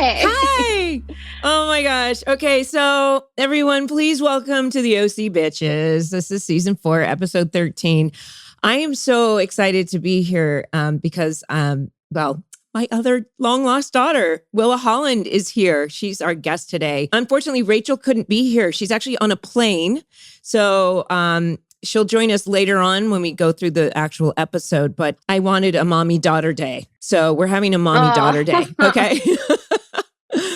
Hi. Hi. Oh my gosh. Okay, so everyone, please welcome to the OC Bitches. This is season 4, episode 13. I am so excited to be here because, my other long lost daughter, Willa Holland, is here. She's our guest today. Unfortunately, Rachel couldn't be here. She's actually on a plane. So, she'll join us later on when we go through the actual episode, but I wanted a mommy-daughter day. So we're having a mommy-daughter day, okay?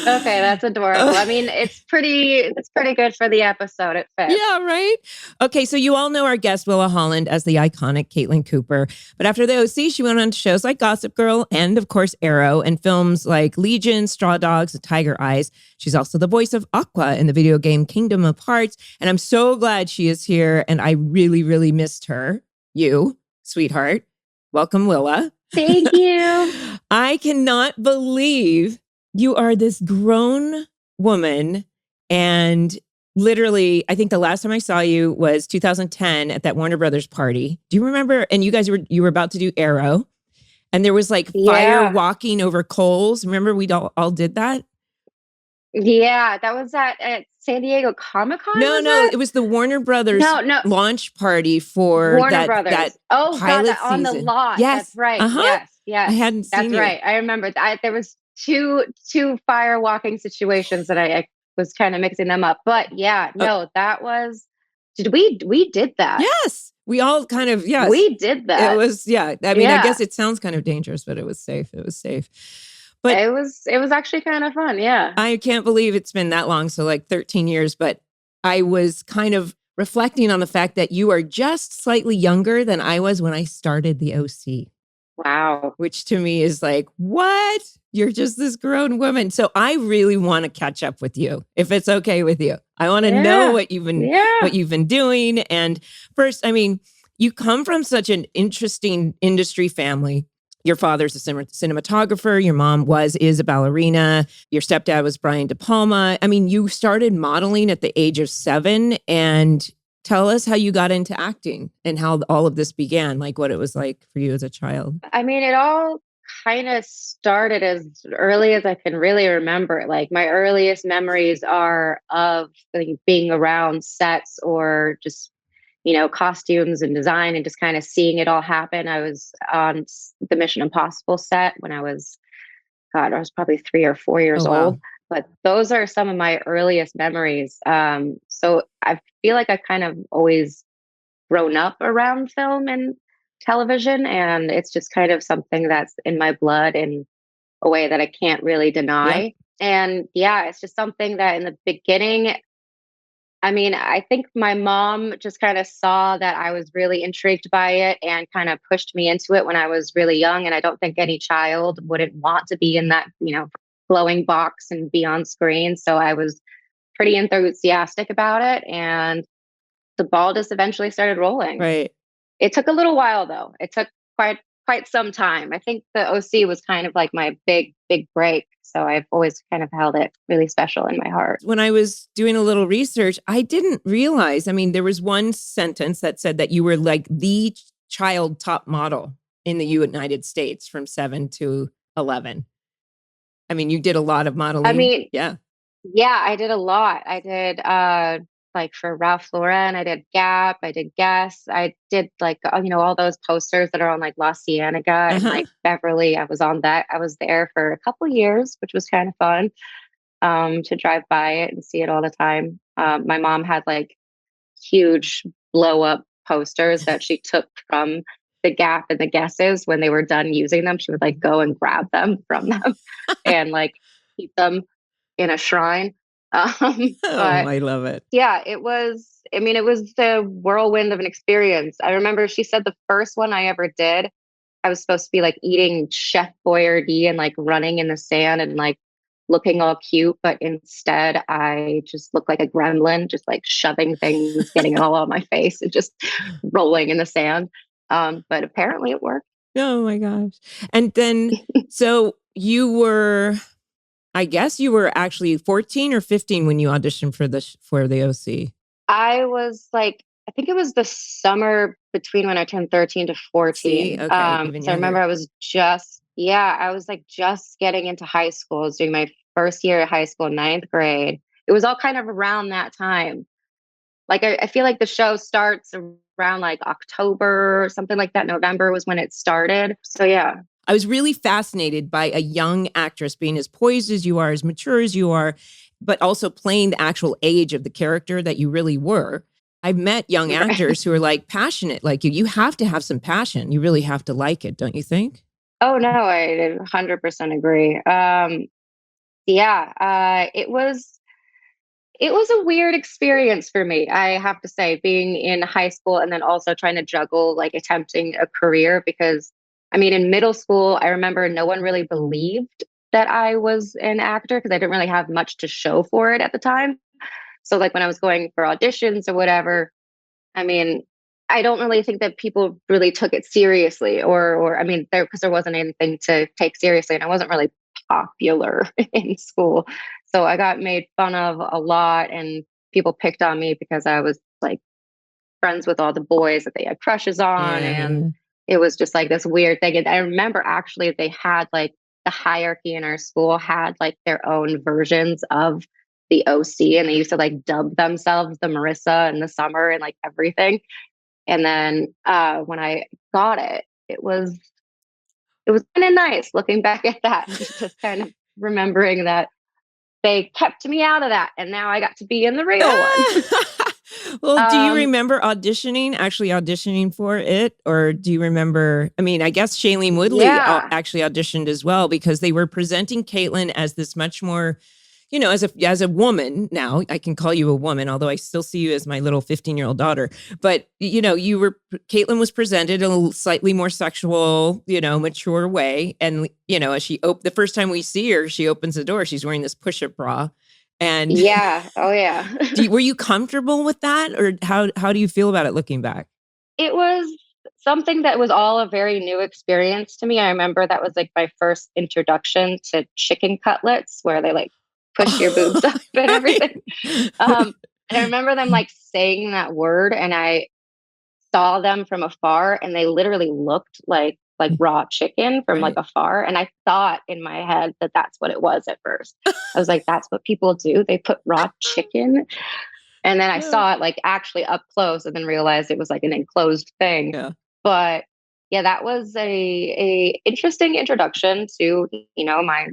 Okay, that's adorable. I mean, it's pretty good for the episode. It fits. Yeah, right? Okay, so you all know our guest, Willa Holland, as the iconic Caitlin Cooper. But after the OC, she went on to shows like Gossip Girl and, of course, Arrow, and films like Legion, Straw Dogs, and Tiger Eyes. She's also the voice of Aqua in the video game Kingdom of Hearts. And I'm so glad she is here, and I really, really missed her. You, sweetheart. Welcome, Willa. Thank you. I cannot believe you are this grown woman, and literally, I think the last time I saw you was 2010 at that Warner Brothers party. Do you remember? And you were about to do Arrow, and there was like fire walking over coals. Remember, we all did that? Yeah, that was at San Diego Comic-Con. No, it was the Warner Brothers launch party for Warner Brothers. That pilot on the lot. Yes, that's right. Yes. I hadn't seen That's right. I remember that. There was two fire walking situations that I was kind of mixing them up. But yeah, no, that was. We did that? Yes, we all kind of we did that. It was I mean, I guess it sounds kind of dangerous, but it was safe. But it was actually kind of fun. Yeah. I can't believe it's been that long. So like 13 years, but I was kind of reflecting on the fact that you are just slightly younger than I was when I started the OC. Wow. Which to me is like, what? You're just this grown woman. So I really want to catch up with you, if it's okay with you. I want to know what you've been doing. And first, I mean, you come from such an interesting industry family. Your father's a cinematographer. Your mom is a ballerina. Your stepdad was Brian De Palma. I mean, you started modeling at the age of 7. And tell us how you got into acting and how all of this began, like what it was like for you as a child. I mean, it all kind of started as early as I can really remember. Like my earliest memories are of being around sets or just costumes and design and just kind of seeing it all happen. I was on the Mission Impossible set when I was probably 3 or 4 years old. But those are some of my earliest memories. So I feel like I've kind of always grown up around film and television, and it's just kind of something that's in my blood in a way that I can't really deny. Yeah. And it's just something that in the beginning, I mean, I think my mom just kind of saw that I was really intrigued by it and kind of pushed me into it when I was really young. And I don't think any child wouldn't want to be in that, glowing box and be on screen. So I was pretty enthusiastic about it. And the ball just eventually started rolling. Right. It took a little while, though. It took quite some time. I think the OC was kind of like my big break. So I've always kind of held it really special in my heart. When I was doing a little research, I didn't realize, I mean, there was one sentence that said that you were like the child top model in the United States from 7 to 11. I mean, you did a lot of modeling. I mean, yeah, I did a lot. I did like for Ralph Lauren, I did Gap, I did Guess, I did like all those posters that are on like La Cienega and like Beverly. I was on that. I was there for a couple years, which was kind of fun to drive by it and see it all the time. My mom had like huge blow up posters that she took from the Gap and the Guesses. When they were done using them, she would like go and grab them from them and like keep them in a shrine. I love it. Yeah, it was the whirlwind of an experience. I remember she said the first one I ever did, I was supposed to be like eating Chef Boyardee and like running in the sand and like looking all cute, but instead I just looked like a gremlin, just like shoving things, getting it all on my face and just rolling in the sand. But apparently it worked. Oh my gosh. And then, so I guess you were actually 14 or 15 when you auditioned for the OC. I was like, I think it was the summer between when I turned 13 to 14. See? Okay, so I remember I was just like just getting into high school. I was doing my first year of high school, ninth grade. It was all kind of around that time. Like, I feel like the show starts around like October or something like that. November was when it started. So, yeah. I was really fascinated by a young actress being as poised as you are, as mature as you are, but also playing the actual age of the character that you really were. I've met young actors who are like passionate like you. You have to have some passion. You really have to like it, don't you think? Oh, no, I 100% agree. It was a weird experience for me, I have to say, being in high school and then also trying to juggle like attempting a career because I mean, in middle school, I remember no one really believed that I was an actor because I didn't really have much to show for it at the time. So like when I was going for auditions or whatever, I mean, I don't really think that people really took it seriously or I mean, there wasn't anything to take seriously and I wasn't really popular in school. So I got made fun of a lot and people picked on me because I was like friends with all the boys that they had crushes on and Yeah. it was just like this weird thing. And I remember actually they had like the hierarchy in our school had like their own versions of the OC and they used to like dub themselves the Marissa and the Summer and like everything. And then when I got it, it was kind of nice looking back at that, just kind of remembering that they kept me out of that, and now I got to be in the real one. Well, do you remember actually auditioning for it? Or do you remember, I mean, I guess Shailene Woodley Yeah. actually auditioned as well because they were presenting Caitlin as this much more, you know, as a woman now. I can call you a woman, although I still see you as my little 15-year-old daughter. But, you know, Caitlin was presented in a slightly more sexual, you know, mature way. And, you know, as the first time we see her, she opens the door, she's wearing this push-up bra. And yeah. Oh, yeah. were you comfortable with that? Or how do you feel about it looking back? It was something that was all a very new experience to me. I remember that was like my first introduction to chicken cutlets where they like push your boobs up and everything. And I remember them like saying that word and I saw them from afar and they literally looked like raw chicken from like Right. afar and I thought in my head that that's what it was at first. I was like that's what people do, they put raw chicken, and then I saw it like actually up close and then realized it was like an enclosed thing. Yeah. But yeah, that was a interesting introduction to, you know, my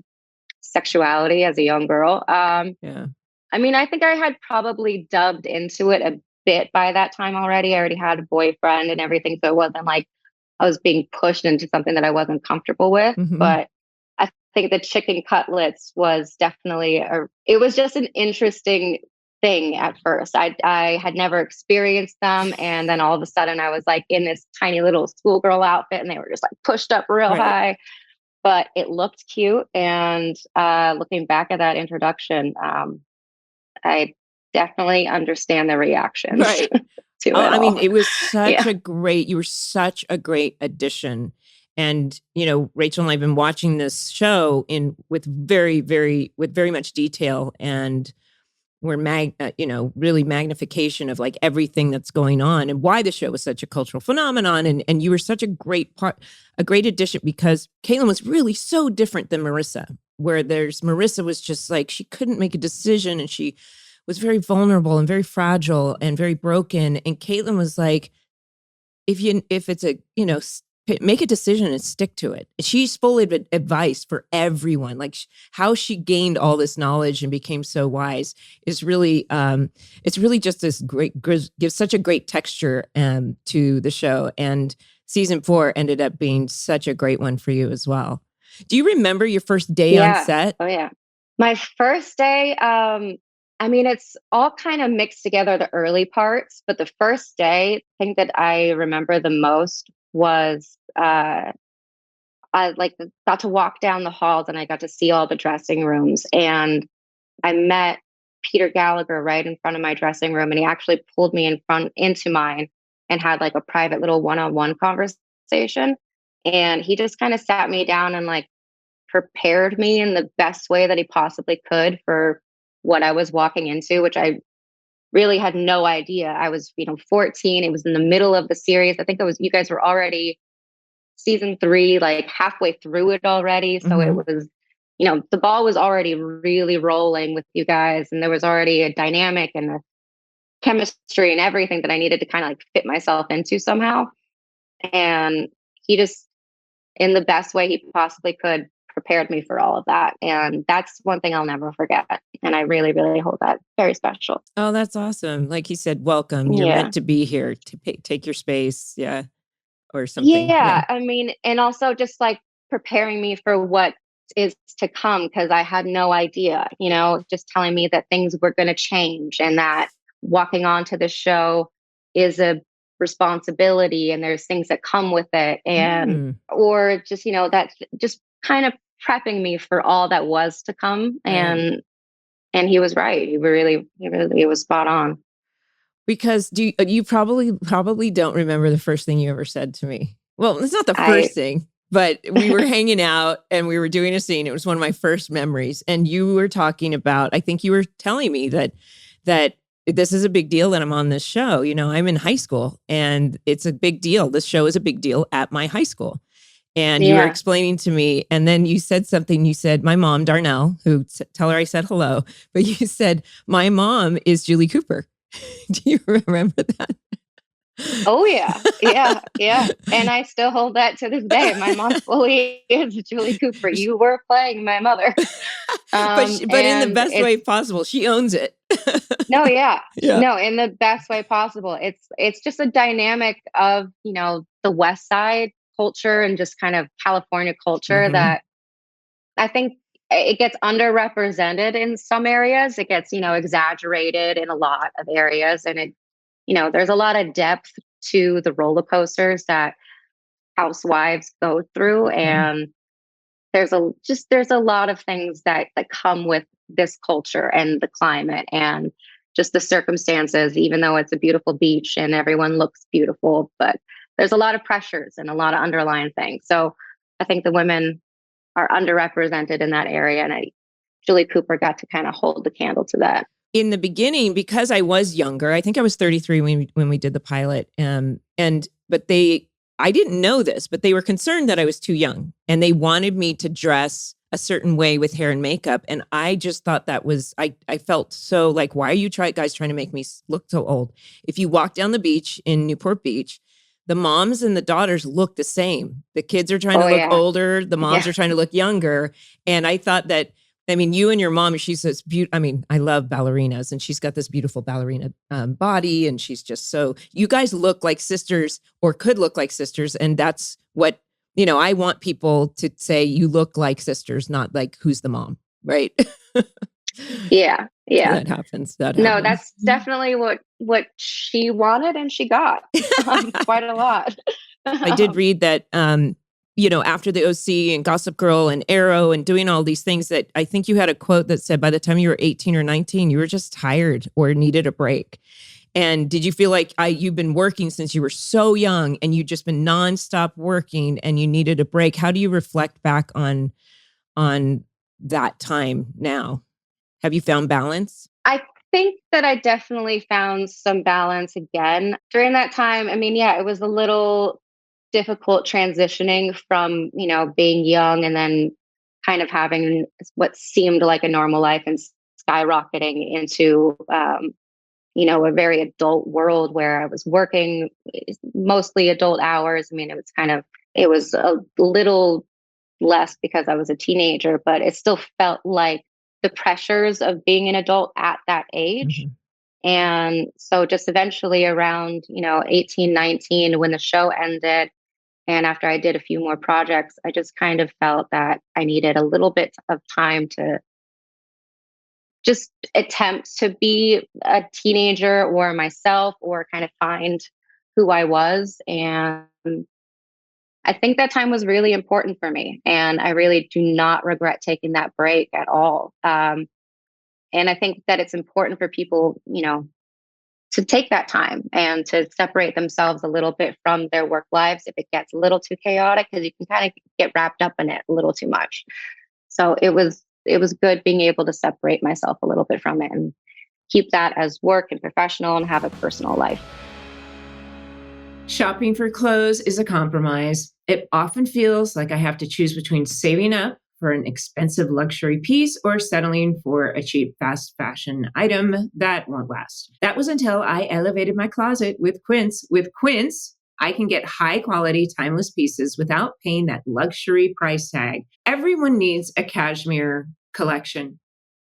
sexuality as a young girl. Yeah. I mean, I think I had probably dubbed into it a bit by that time already. I already had a boyfriend and everything. So it wasn't like I was being pushed into something that I wasn't comfortable with. Mhm. But I think the chicken cutlets was definitely it was just an interesting thing at first. I had never experienced them. And then all of a sudden I was like in this tiny little schoolgirl outfit and they were just like pushed up real Right. high. But it looked cute. And looking back at that introduction, I definitely understand the reactions Right. to it I mean, all. it was Yeah. you were such a great addition. And, you know, Rachel and I have been watching this show with very much detail. And we're you know, really magnification of like everything that's going on and why the show was such a cultural phenomenon. And you were such a great a great addition because Caitlin was really so different than Marissa, where Marissa was just like, she couldn't make a decision and she was very vulnerable and very fragile and very broken. And Caitlin was like, if it's a, you know, make a decision and stick to it. She's full of advice for everyone. Like how she gained all this knowledge and became so wise is really, it's really just this gives such a great texture to the show. And season 4 ended up being such a great one for you as well. Do you remember your first day on set? Oh yeah. My first day, I mean, it's all kind of mixed together, the early parts, but the first day, thing that I remember the most was I like got to walk down the halls and I got to see all the dressing rooms. And I met Peter Gallagher right in front of my dressing room. And he actually pulled me into mine and had like a private little one-on-one conversation. And he just kind of sat me down and like prepared me in the best way that he possibly could for what I was walking into, which I really had no idea. I was, you know, 14. It was in the middle of the series. I think you guys were already season 3, like halfway through it already. So it Mhm. was, the ball was already really rolling with you guys, and there was already a dynamic and a chemistry and everything that I needed to kind of like fit myself into somehow. And he just, in the best way he possibly could, prepared me for all of that. And that's one thing I'll never forget. And I really, really hold that very special. Oh, that's awesome. Like he said, welcome. You're meant to be here to take your space. Yeah. Or something. Yeah. I mean, and also just like preparing me for what is to come, because I had no idea, just telling me that things were going to change and that walking onto the show is a responsibility and there's things that come with it. And, or just, that's just kind of prepping me for all that was to come. Right. And he was right. He was spot on. Because you probably don't remember the first thing you ever said to me. Well, it's not the first thing, but we were hanging out and we were doing a scene. It was one of my first memories. And you were talking about, I think you were telling me that this is a big deal that I'm on this show. I'm in high school and it's a big deal. This show is a big deal at my high school. And you were explaining to me, and then you said something. You said, my mom, Darnell, tell her I said hello, but you said, my mom is Julie Cooper. Do you remember that? Oh, yeah. Yeah. And I still hold that to this day. My mom fully is Julie Cooper. You were playing my mother. But in the best way possible. She owns it. No, yeah. No, in the best way possible. It's just a dynamic of, the West Side culture and just kind of California culture that I think it gets underrepresented in some areas. It gets, exaggerated in a lot of areas. And it, there's a lot of depth to the roller coasters that housewives go through. And there's a lot of things that come with this culture and the climate and just the circumstances, even though it's a beautiful beach and everyone looks beautiful, but there's a lot of pressures and a lot of underlying things. So I think the women are underrepresented in that area. And Julie Cooper got to kind of hold the candle to that. In the beginning, because I was younger, I think I was 33 when we did the pilot. But I didn't know this, but they were concerned that I was too young and they wanted me to dress a certain way with hair and makeup. And I just thought that was, I felt so like, why are you guys trying to make me look so old? If you walk down the beach in Newport Beach, the moms and the daughters look the same. The kids are trying to look older. The moms are trying to look younger. And I thought that, you and your mom, she's this beautiful, I love ballerinas and she's got this beautiful ballerina body. And she's just so, you guys look like sisters or could look like sisters. And that's what, I want people to say you look like sisters, not like who's the mom, right? Yeah. That happens. No, that's definitely what she wanted and she got quite a lot. I did read that, after the OC and Gossip Girl and Arrow and doing all these things, that I think you had a quote that said by the time you were 18 or 19, you were just tired or needed a break. And did you feel like you've been working since you were so young and you've just been nonstop working and you needed a break? How do you reflect back on that time now? Have you found balance? I think that I definitely found some balance again during that time. It was a little difficult transitioning from, being young and then kind of having what seemed like a normal life and skyrocketing into, a very adult world where I was working mostly adult hours. It was a little less because I was a teenager, but it still felt like the pressures of being an adult at that age. And so just eventually around, 18, 19, when the show ended, and after I did a few more projects, I just kind of felt that I needed a little bit of time to just attempt to be a teenager or myself or kind of find who I was. And I think that time was really important for me. And I really do not regret taking that break at all. And I think that it's important for people, to take that time and to separate themselves a little bit from their work lives if it gets a little too chaotic, because you can kind of get wrapped up in it a little too much. So it was good being able to separate myself a little bit from it and keep that as work and professional and have a personal life. Shopping for clothes is a compromise. It often feels like I have to choose between saving up for an expensive luxury piece or settling for a cheap fast fashion item that won't last. That was until I elevated my closet with Quince. With Quince, I can get high quality, timeless pieces without paying that luxury price tag. Everyone needs a cashmere collection.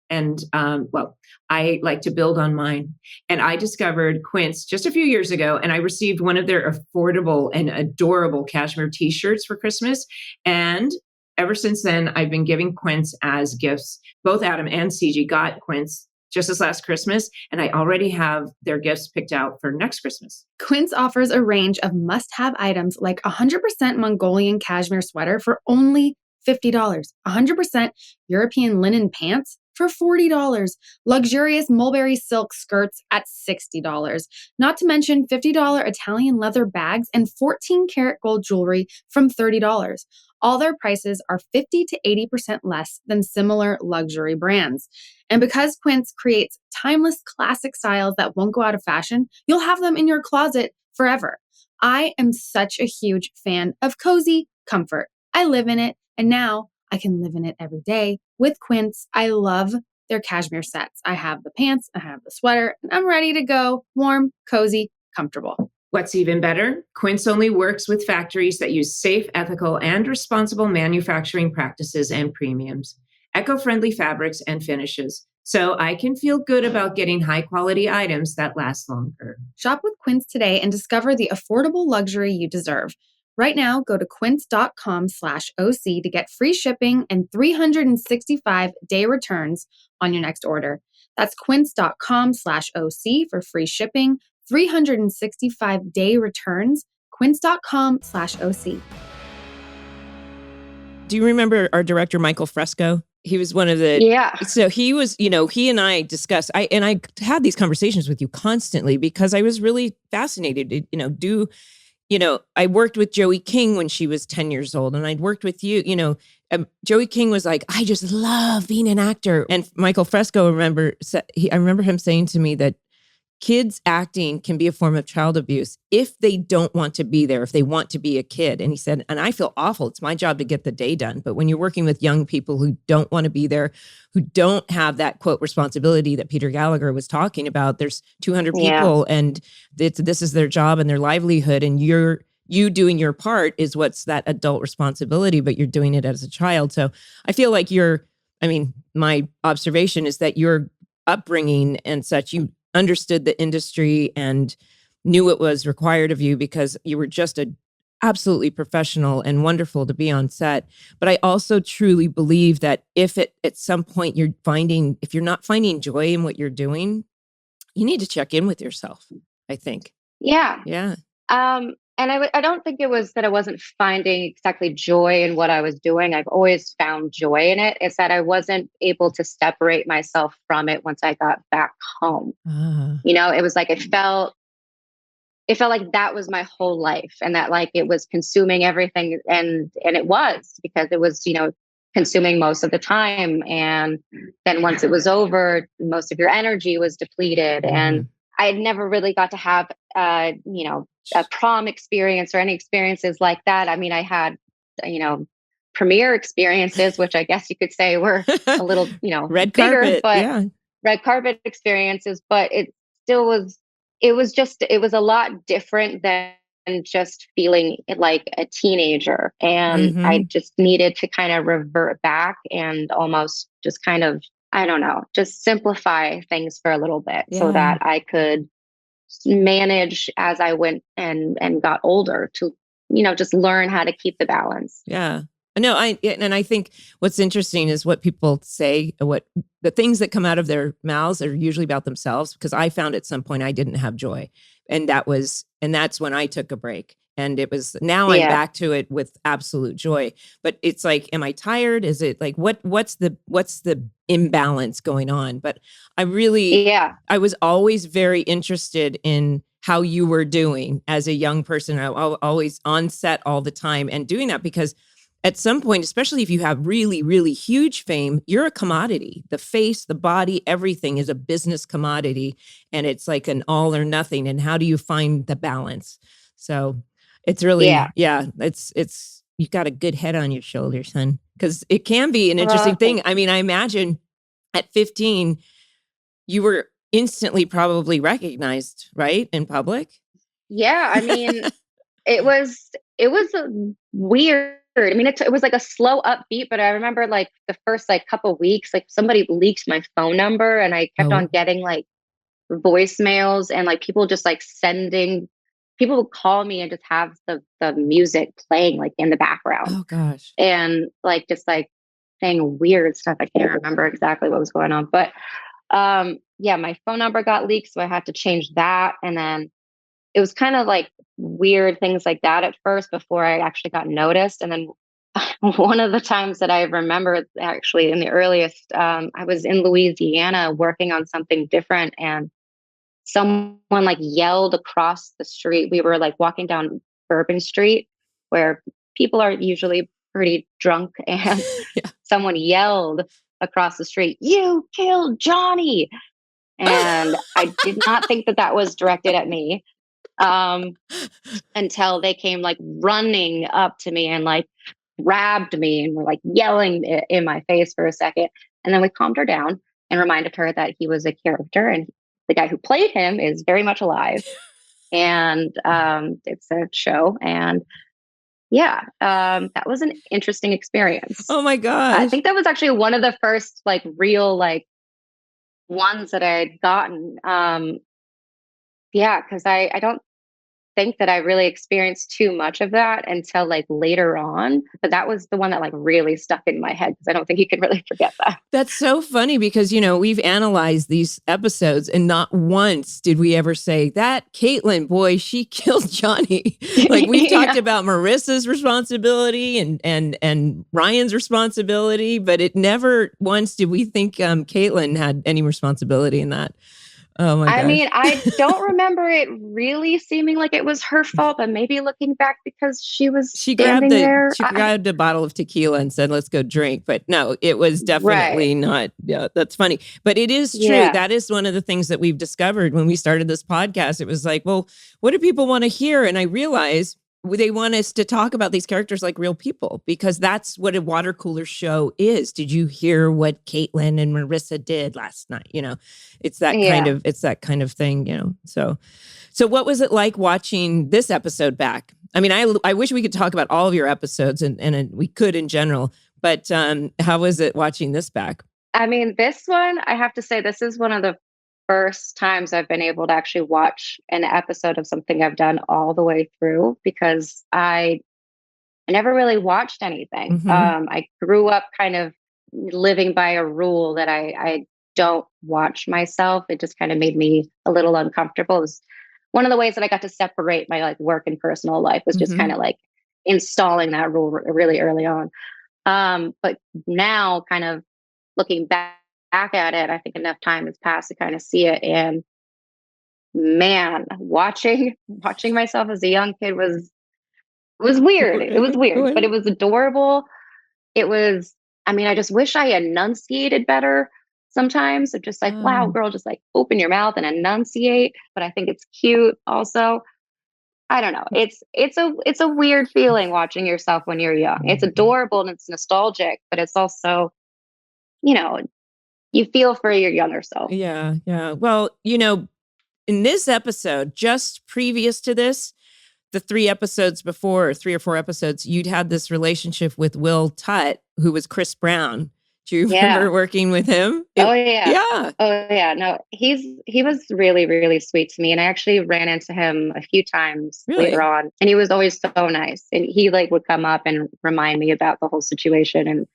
And I like to build on mine. And I discovered Quince just a few years ago, and I received one of their affordable and adorable cashmere t-shirts for Christmas. And ever since then, I've been giving Quince as gifts. Both Adam and CG got Quince just this last Christmas, and I already have their gifts picked out for next Christmas. Quince offers a range of must-have items like 100% Mongolian cashmere sweater for only $50, 100% European linen pants for $40, luxurious mulberry silk skirts at $60, not to mention $50 Italian leather bags and 14-karat gold jewelry from $30. All their prices are 50 to 80% less than similar luxury brands. And because Quince creates timeless classic styles that won't go out of fashion, you'll have them in your closet forever. I am such a huge fan of cozy comfort. I live in it, and now I can live in it every day. With Quince, I love their cashmere sets. I have the pants, I have the sweater, and I'm ready to go. Warm, cozy, comfortable. What's even better? Quince only works with factories that use safe, ethical, and responsible manufacturing practices and premiums, eco-friendly fabrics and finishes. So I can feel good about getting high-quality items that last longer. Shop with Quince today and discover the affordable luxury you deserve. Right now, go to quince.com/OC to get free shipping and 365-day returns on your next order. That's quince.com/OC for free shipping, 365-day returns, quince.com/OC. Do you remember our director, Michael Fresco? He was one of the, so he was, he and I discussed, I had these conversations with you constantly because I was really fascinated, I worked with Joey King when she was 10 years old, and I'd worked with you, Joey King was like, I just love being an actor. And Michael Fresco, I remember him saying to me that kids acting can be a form of child abuse if they don't want to be there, if they want to be a kid. And he said, and I feel awful. It's my job to get the day done. But when you're working with young people who don't want to be there, who don't have that quote responsibility that Peter Gallagher was talking about, there's 200 people and this is their job and their livelihood. And you doing your part is what's that adult responsibility, but you're doing it as a child. So I feel like my observation is that your upbringing and such, you understood the industry and knew what was required of you because you were just absolutely professional and wonderful to be on set. But I also truly believe that if at some point if you're not finding joy in what you're doing, you need to check in with yourself, I think. Yeah. Yeah. And I don't think it was that I wasn't finding exactly joy in what I was doing. I've always found joy in it. It's that I wasn't able to separate myself from it once I got back home. It was like it felt like that was my whole life, and that like it was consuming everything, and it was because it was consuming most of the time, and then once it was over, most of your energy was depleted, and I had never really got to have a prom experience or any experiences like that. I mean, I had premiere experiences, which I guess you could say were a little red bigger, carpet, but red carpet experiences. But it still was. It was a lot different than just feeling like a teenager, and I just needed to kind of revert back and almost just kind of, I don't know, just simplify things for a little bit so that I could manage as I went and got older to, just learn how to keep the balance. Yeah. No, I think what's interesting is what people say, what the things that come out of their mouths are usually about themselves, because I found at some point I didn't have joy. And that's when I took a break. And it was, now I'm back to it with absolute joy. But it's like, am I tired? Is it like, what's the imbalance going on? But I was always very interested in how you were doing as a young person. I always on set all the time and doing that because at some point, especially if you have really, really huge fame, you're a commodity. The face, the body, everything is a business commodity. And it's like an all or nothing. And how do you find the balance? So it's really, it's you got a good head on your shoulders, son. Because it can be an interesting thing. I mean, I imagine at 15, you were instantly probably recognized, right? In public? Yeah. I mean, it was weird. I mean, it was like a slow upbeat, but I remember like the first like couple weeks, like somebody leaked my phone number and I kept on getting like voicemails and like people just like people would call me and just have the music playing like in the background. Oh gosh. And like just like saying weird stuff. I can't remember exactly what was going on. But yeah, my phone number got leaked, so I had to change that. And then it was kind of like weird things like that at first before I actually got noticed. And then one of the times that I remember actually in the earliest, I was in Louisiana working on something different and someone like yelled across the street. We were like walking down Bourbon Street where people are usually pretty drunk and someone yelled across the street, "You killed Johnny." And I did not think that that was directed at me until they came like running up to me and like grabbed me and were like yelling in my face for a second. And then we calmed her down and reminded her that he was a character and the guy who played him is very much alive. And it's a show. And yeah, that was an interesting experience. Oh my gosh. I think that was actually one of the first like real like ones that I had gotten. Yeah, because I don't think that I really experienced too much of that until like later on. But that was the one that like really stuck in my head because I don't think you can really forget that. That's so funny because, you know, we've analyzed these episodes and not once did we ever say that Caitlin, boy, she killed Johnny. Like we've talked about Marissa's responsibility and Ryan's responsibility, but it never once did we think Caitlin had any responsibility in that. Oh my gosh. I mean, I don't remember it really seeming like it was her fault, but maybe looking back because she grabbed a bottle of tequila and said, "Let's go drink." But no, it was definitely not. Yeah, that's funny. But it is true. Yeah. That is one of the things that we've discovered when we started this podcast. It was like, well, what do people want to hear? And I realized they want us to talk about these characters like real people because that's what a water cooler show is. Did you hear what Caitlin and Marissa did last night? You know, it's that kind of thing, you know? So what was it like watching this episode back? I mean, I wish we could talk about all of your episodes and we could in general, but how was it watching this back? I mean, this one, I have to say, this is one of the first times I've been able to actually watch an episode of something I've done all the way through because I never really watched anything. Mm-hmm. I grew up kind of living by a rule that I don't watch myself. It just kind of made me a little uncomfortable. It was one of the ways that I got to separate my like work and personal life was just kind of like installing that rule really early on. But now kind of looking back at it, I think enough time has passed to kind of see it. And man, watching myself as a young kid was weird. It was weird, but it was adorable. It was, I mean, I just wish I enunciated better sometimes. It's just like, wow, girl, just like open your mouth and enunciate. But I think it's cute also. I don't know. It's a weird feeling watching yourself when you're young. It's adorable and it's nostalgic, but it's also, you know, you feel for your younger self. Yeah. Yeah. Well, you know, in this episode, just previous to this, the 3 episodes before, or 3 or 4 episodes, you'd had this relationship with Will Tutt, who was Chris Brown. Do you remember working with him? Oh yeah. Yeah. Oh yeah. No, he was really, really sweet to me. And I actually ran into him a few times later on. And he was always so nice. And he like would come up and remind me about the whole situation and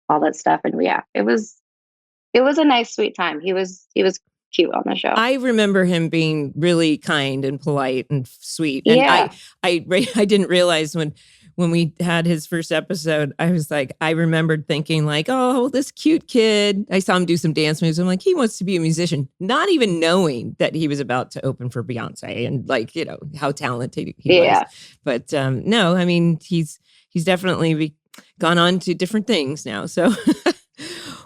all that stuff. And yeah, it was a nice, sweet time. He was cute on the show. I remember him being really kind and polite and sweet. And I didn't realize when we had his first episode, I was like, I remembered thinking like, oh, this cute kid. I saw him do some dance moves. I'm like, he wants to be a musician, not even knowing that he was about to open for Beyonce and like, you know, how talented he was. But no, I mean, he's definitely gone on to different things now. So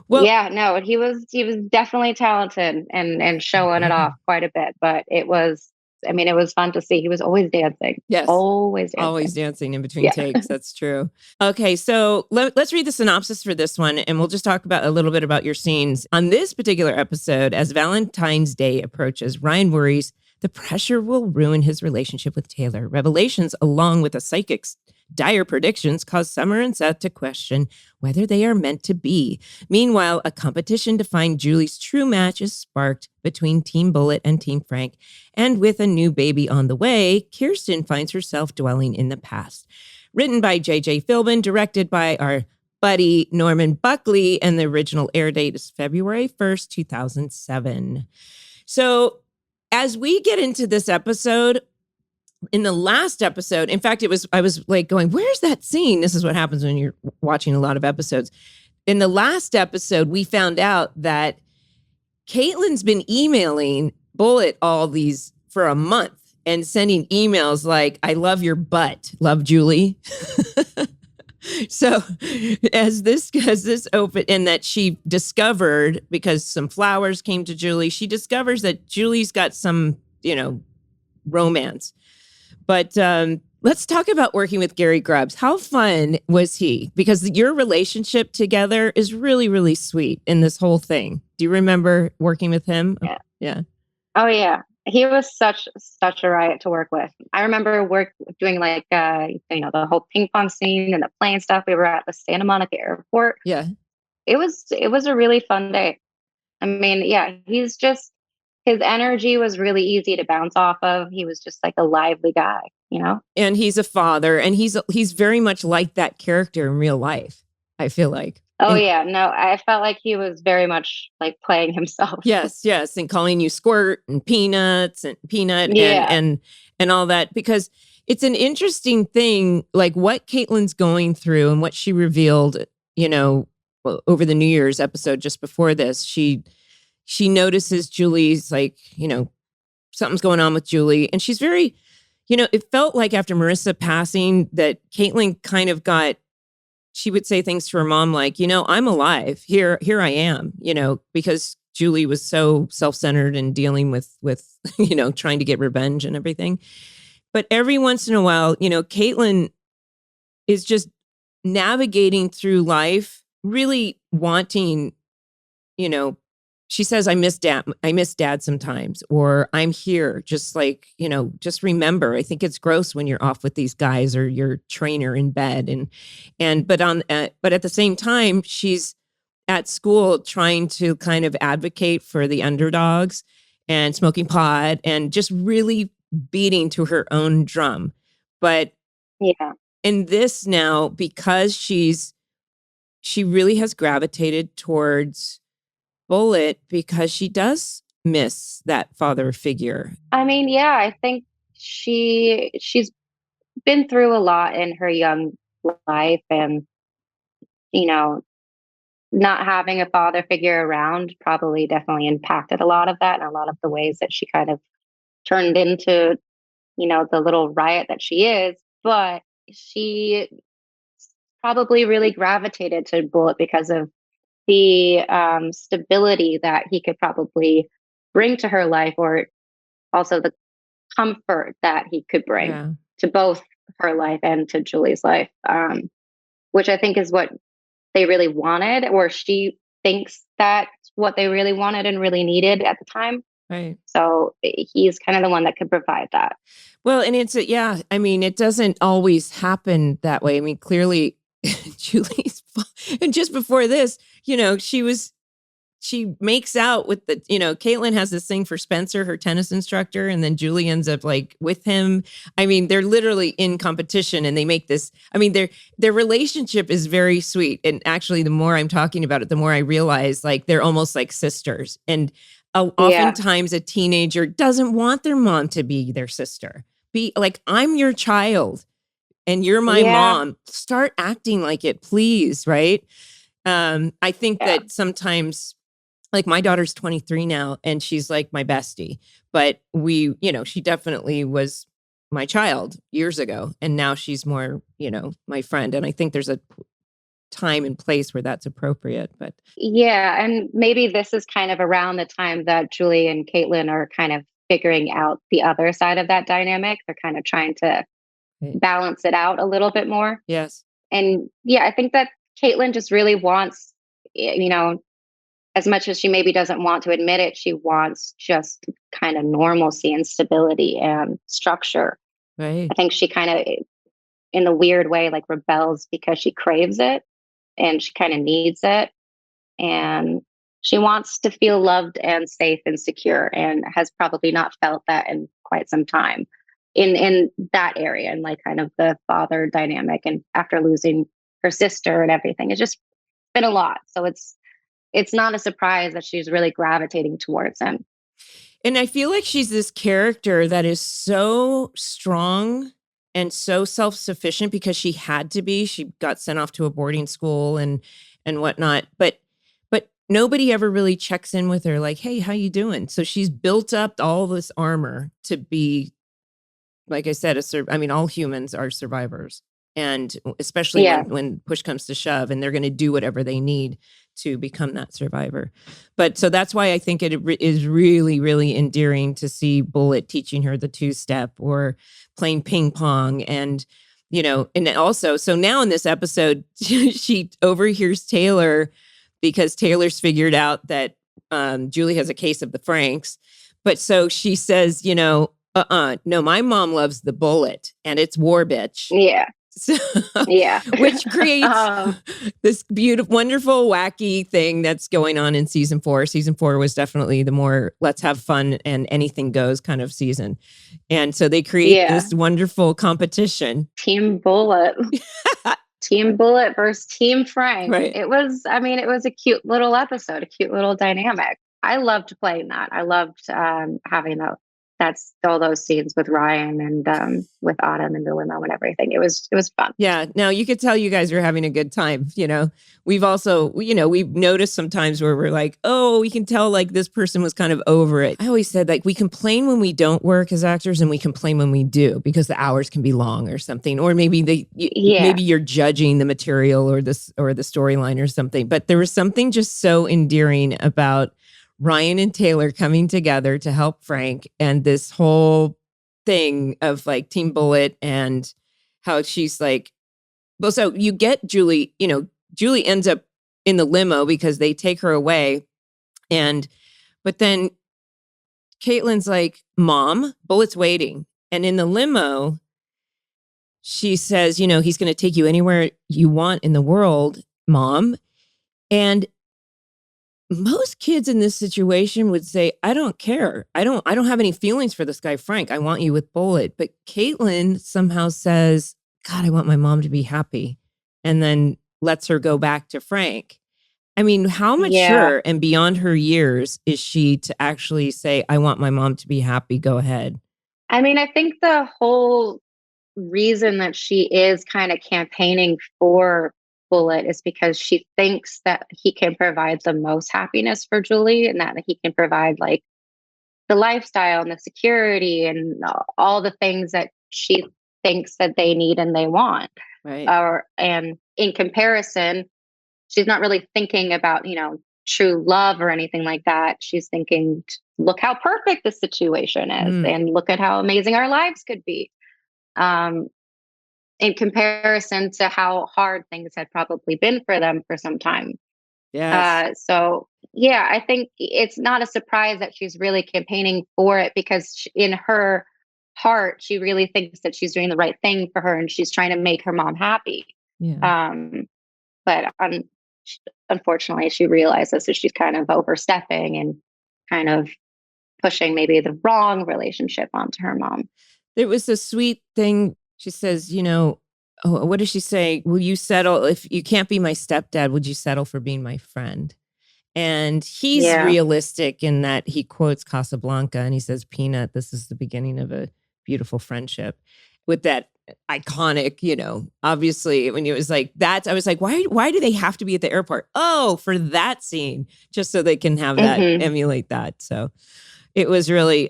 well, yeah, no, he was definitely talented and showing it off quite a bit, but it was I mean, it was fun to see. He was always dancing. Yes. Always dancing. Always dancing in between takes. That's true. Okay. So let's read the synopsis for this one, and we'll just talk about a little bit about your scenes. On this particular episode, as Valentine's Day approaches, Ryan worries the pressure will ruin his relationship with Taylor. Revelations, along with a psychic's dire predictions, cause Summer and Seth to question whether they are meant to be. Meanwhile, a competition to find Julie's true match is sparked between Team Bullit and Team Frank. And with a new baby on the way, Kirsten finds herself dwelling in the past. Written by J.J. Philbin, directed by our buddy Norman Buckley, and the original air date is February 1st, 2007. So as we get into this episode, in the last episode, in fact, I was like going, where's that scene? This is what happens when you're watching a lot of episodes. In the last episode, we found out that Caitlin's been emailing Bullit all these for a month and sending emails like, I love your butt. Love, Julie. So as this opened, and that she discovered, because some flowers came to Julie, she discovers that Julie's got some, romance. But let's talk about working with Gary Grubbs. How fun was he? Because your relationship together is really, really sweet in this whole thing. Do you remember working with him? Yeah. Oh, yeah. He was such a riot to work with. I remember doing like, the whole ping pong scene and the plane stuff. We were at the Santa Monica airport. Yeah. It was a really fun day. I mean, yeah, his energy was really easy to bounce off of. He was just like a lively guy, And he's a father, and he's very much like that character in real life, I feel like. Oh, yeah. No, I felt like he was very much like playing himself. Yes. And calling you squirt and peanuts and peanut and all that, because it's an interesting thing, like what Caitlin's going through and what she revealed, over the New Year's episode just before this. She notices Julie's like, something's going on with Julie. And she's very, it felt like after Marissa passing that Caitlin kind of she would say things to her mom like, I'm alive. Here I am, because Julie was so self-centered and dealing with trying to get revenge and everything. But every once in a while, Caitlin is just navigating through life, really wanting, she says, I miss dad sometimes, or I'm here. Just like, just remember, I think it's gross when you're off with these guys or your trainer in bed. But at the same time, she's at school trying to kind of advocate for the underdogs and smoking pot and just really beating to her own drum. But yeah, in this now, because she really has gravitated towards Bullit because she does miss that father figure. I mean, yeah, I think she's been through a lot in her young life, and not having a father figure around probably definitely impacted a lot of that, and a lot of the ways that she kind of turned into the little riot that she is. But she probably really gravitated to Bullit because of the stability that he could probably bring to her life, or also the comfort that he could bring to both her life and to Julie's life, which I think is what they really wanted, or she thinks that's what they really wanted and really needed at the time. Right. So he's kind of the one that could provide that. Well, and it doesn't always happen that way. I mean, clearly Julie's, and just before this, she makes out with Caitlin has this thing for Spencer, her tennis instructor, and then Julie ends up like with him. I mean, they're literally in competition, and they make this, their relationship is very sweet. And actually, the more I'm talking about it, the more I realize like they're almost like sisters. And oftentimes a teenager doesn't want their mom to be their sister. Be like, I'm your child and you're my mom. Start acting like it, please. Right. I think that sometimes, like my daughter's 23 now and she's like my bestie, but she definitely was my child years ago. And now she's more, my friend. And I think there's a time and place where that's appropriate. But yeah. And maybe this is kind of around the time that Julie and Caitlin are kind of figuring out the other side of that dynamic. They're kind of trying to balance it out a little bit more. Yes. And yeah, I think that Caitlin just really wants, as much as she maybe doesn't want to admit it, she wants just kind of normalcy and stability and structure. Right. I think she kind of, in a weird way, like rebels because she craves it and she kind of needs it. And she wants to feel loved and safe and secure, and has probably not felt that in quite some time in that area, and like kind of the father dynamic. And after losing her sister and everything, it's just been a lot. So it's not a surprise that she's really gravitating towards him. And I feel like she's this character that is so strong and so self-sufficient because she had to be. She got sent off to a boarding school and whatnot. But nobody ever really checks in with her like, hey, how you doing? So she's built up all this armor to be, like I said, all humans are survivors. And especially when push comes to shove, and they're going to do whatever they need to become that survivor. But so that's why I think it is really, really endearing to see Bullit teaching her the 2-step or playing ping pong. And, and also, so now in this episode, she overhears Taylor because Taylor's figured out that Julie has a case of the Franks. But so she says, no, my mom loves the Bullit and it's war bitch. Yeah. So, yeah. Which creates this beautiful, wonderful, wacky thing that's going on in season 4. Season 4 was definitely the more let's have fun and anything goes kind of season. And so they create this wonderful competition. Team Bullit. Team Bullit versus Team Frank. Right. It was a cute little episode, a cute little dynamic. I loved playing that. I loved having all those scenes with Ryan and with Autumn and the limo and everything. It was fun. Yeah. Now you could tell you guys are having a good time. We've also, we've noticed sometimes where we're like, oh, we can tell like this person was kind of over it. I always said like we complain when we don't work as actors and we complain when we do because the hours can be long or something, or maybe maybe you're judging the material or the storyline or something. But there was something just so endearing about Ryan and Taylor coming together to help Frank, and this whole thing of like Team Bullit and how she's like, well, so you get Julie, Julie ends up in the limo because they take her away. But then Caitlin's like, Mom, Bullit's waiting. And in the limo, she says, he's going to take you anywhere you want in the world, Mom. And most kids in this situation would say, I don't care. I don't have any feelings for this guy, Frank. I want you with Bullit. But Caitlin somehow says, God, I want my mom to be happy. And then lets her go back to Frank. I mean, how mature and beyond her years is she to actually say, I want my mom to be happy. Go ahead. I mean, I think the whole reason that she is kind of campaigning for Bullit is because she thinks that he can provide the most happiness for Julie, and that he can provide like the lifestyle and the security and all the things that she thinks that they need and they want. Right. And in comparison, she's not really thinking about, true love or anything like that. She's thinking, look how perfect the situation is and look at how amazing our lives could be. In comparison to how hard things had probably been for them for some time. Yes. I think it's not a surprise that she's really campaigning for it, because in her heart, she really thinks that she's doing the right thing for her and she's trying to make her mom happy. Yeah. But unfortunately, she realizes that she's kind of overstepping and kind of pushing maybe the wrong relationship onto her mom. There was a sweet thing. She says, what does she say? Will you settle if you can't be my stepdad? Would you settle for being my friend? And he's realistic in that he quotes Casablanca and he says, Peanut, this is the beginning of a beautiful friendship, with that iconic, obviously when it was like that, I was like, why do they have to be at the airport? Oh, for that scene, just so they can have that, emulate that. So it was really,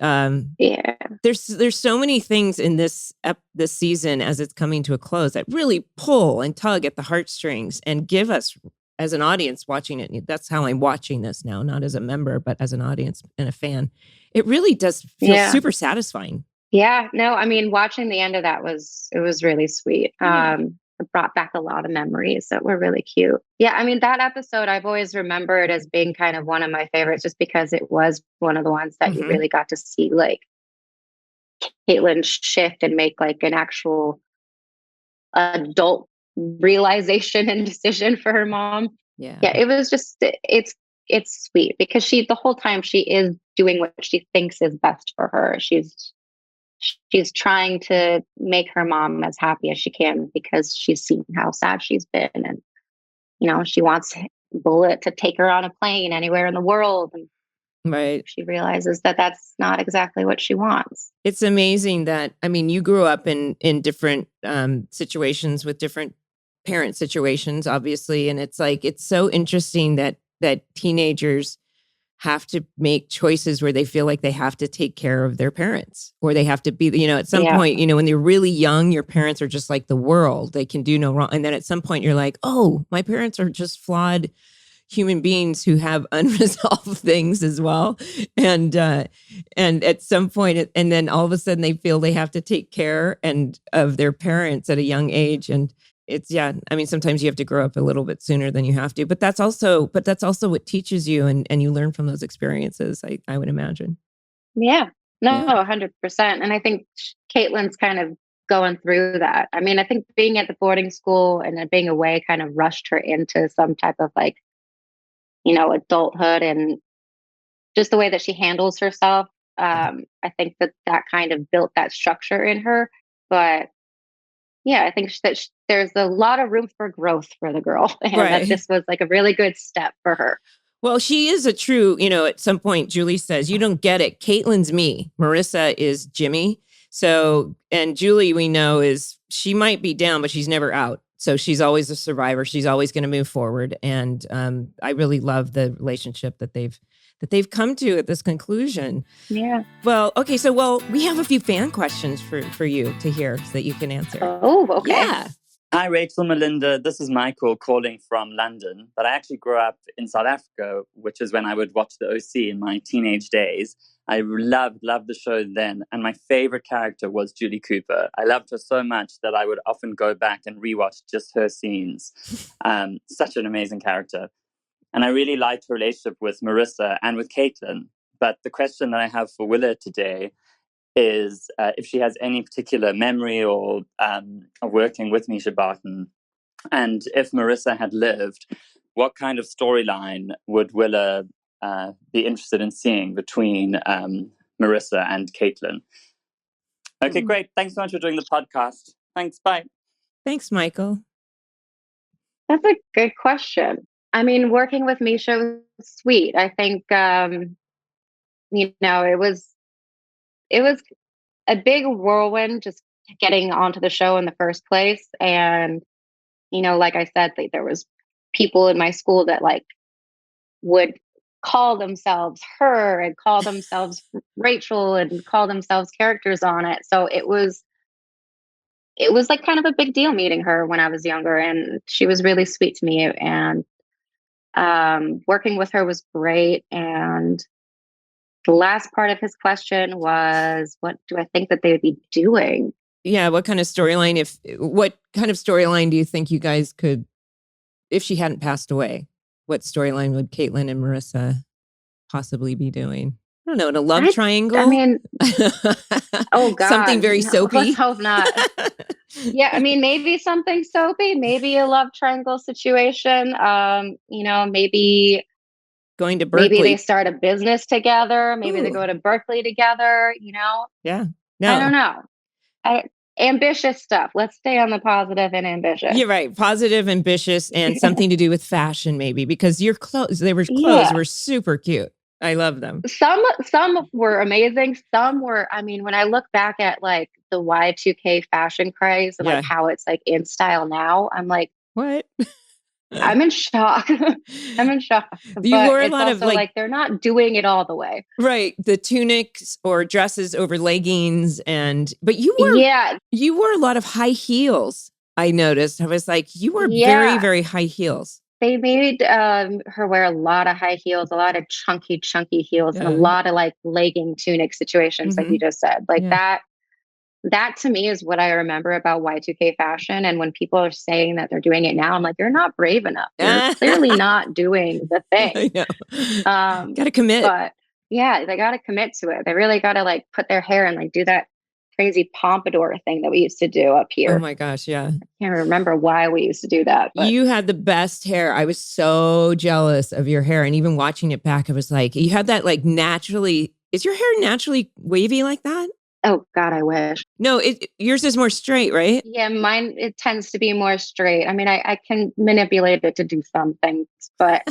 there's so many things in this season as it's coming to a close that really pull and tug at the heartstrings and give us, as an audience watching it, that's how I'm watching this now, not as a member, but as an audience and a fan. it really does feel super satisfying. Yeah, no, I mean, watching the end of that was really sweet. It brought back a lot of memories that were really cute. Yeah, I mean, that episode I've always remembered as being kind of one of my favorites, just because it was one of the ones that you really got to see like Caitlin shift and make like an actual adult realization and decision for her mom. Yeah, it was just it's sweet because the whole time she is doing what she thinks is best for her. She's trying to make her mom as happy as she can because she's seen how sad she's been, and she wants Bullit to take her on a plane anywhere in the world, and right. she realizes that that's not exactly what she wants. It's amazing that, I mean, you grew up in different situations with different parent situations, obviously, and it's like it's so interesting that teenagers have to make choices where they feel like they have to take care of their parents, or they have to be, at some point, when they're really young, your parents are just like the world. They can do no wrong. And then at some point you're like, oh, my parents are just flawed human beings who have unresolved things as well. And at some point, and then all of a sudden they feel they have to take care of their parents at a young age. And it's, I mean, sometimes you have to grow up a little bit sooner than you have to, but that's also what teaches you, and you learn from those experiences, I would imagine. Yeah, no, 100%. And I think Caitlin's kind of going through that. I mean, I think being at the boarding school and then being away kind of rushed her into some type of like, adulthood, and just the way that she handles herself. I think that kind of built that structure in her, but yeah, I think that there's a lot of room for growth for the girl, and that this was like a really good step for her. Well, she is a true, at some point, Julie says, you don't get it. Caitlin's me. Marissa is Jimmy. So, and Julie, we know, she might be down, but she's never out. So she's always a survivor. She's always going to move forward. And I really love the relationship that they've come to at this conclusion. Yeah. Well, okay. So, we have a few fan questions for you to hear so that you can answer. Oh, okay. Yeah. Hi, Rachel, Melinda. This is Michael calling from London, but I actually grew up in South Africa, which is when I would watch the OC in my teenage days. I loved the show then, and my favorite character was Julie Cooper. I loved her so much that I would often go back and rewatch just her scenes. Such an amazing character. And I really liked her relationship with Marissa and with Caitlin. But the question that I have for Willa today is if she has any particular memory or of working with Misha Barton, and if Marissa had lived, what kind of storyline would Willa be interested in seeing between Marissa and Caitlin? Okay, great. Thanks so much for doing the podcast. Thanks. Bye. Thanks, Michael. That's a good question. I mean, working with Misha was sweet. I think, it was a big whirlwind just getting onto the show in the first place. And, like I said, there was people in my school that like would call themselves her and call themselves Rachel and call themselves characters on it. So it was like kind of a big deal meeting her when I was younger, and she was really sweet to me, and working with her was great. And the last part of his question was, what do I think that they would be doing? Yeah, what kind of storyline do you think you guys could, if she hadn't passed away, what storyline would Caitlin and Marissa possibly be doing? I don't know, in a love triangle? I mean, oh God. Something very soapy? Let's hope not. Yeah, I mean, maybe something soapy, maybe a love triangle situation. Maybe going to Berkeley. Maybe they start a business together. Maybe they go to Berkeley together, Yeah. No. I don't know. Ambitious stuff. Let's stay on the positive and ambitious. You're right. Positive, ambitious, and something to do with fashion, maybe, because your clothes, were super cute. I love them. Some were amazing. Some were, I mean, when I look back at like the Y2K fashion craze and like how it's like in style now, I'm like, what? I'm in shock. I'm in shock. You wore a lot of like they're not doing it all the way. Right. The tunics or dresses over leggings, but you wore a lot of high heels. I noticed. I was like, you wore very, very high heels. They made her wear a lot of high heels, a lot of chunky heels, and a lot of like legging tunic situations, like you just said. Like that to me is what I remember about Y2K fashion. And when people are saying that they're doing it now, I'm like, you're not brave enough. You're clearly not doing the thing. I know. Got to commit. But yeah, they got to commit to it. They really got to like put their hair and like do that crazy pompadour thing that we used to do up here. Oh my gosh, yeah. I can't remember why we used to do that. But you had the best hair. I was so jealous of your hair. And even watching it back, I was like, you had that like naturally, is your hair naturally wavy like that? Oh God, I wish. No, yours is more straight, right? Yeah, mine, it tends to be more straight. I mean, I can manipulate it to do some things, but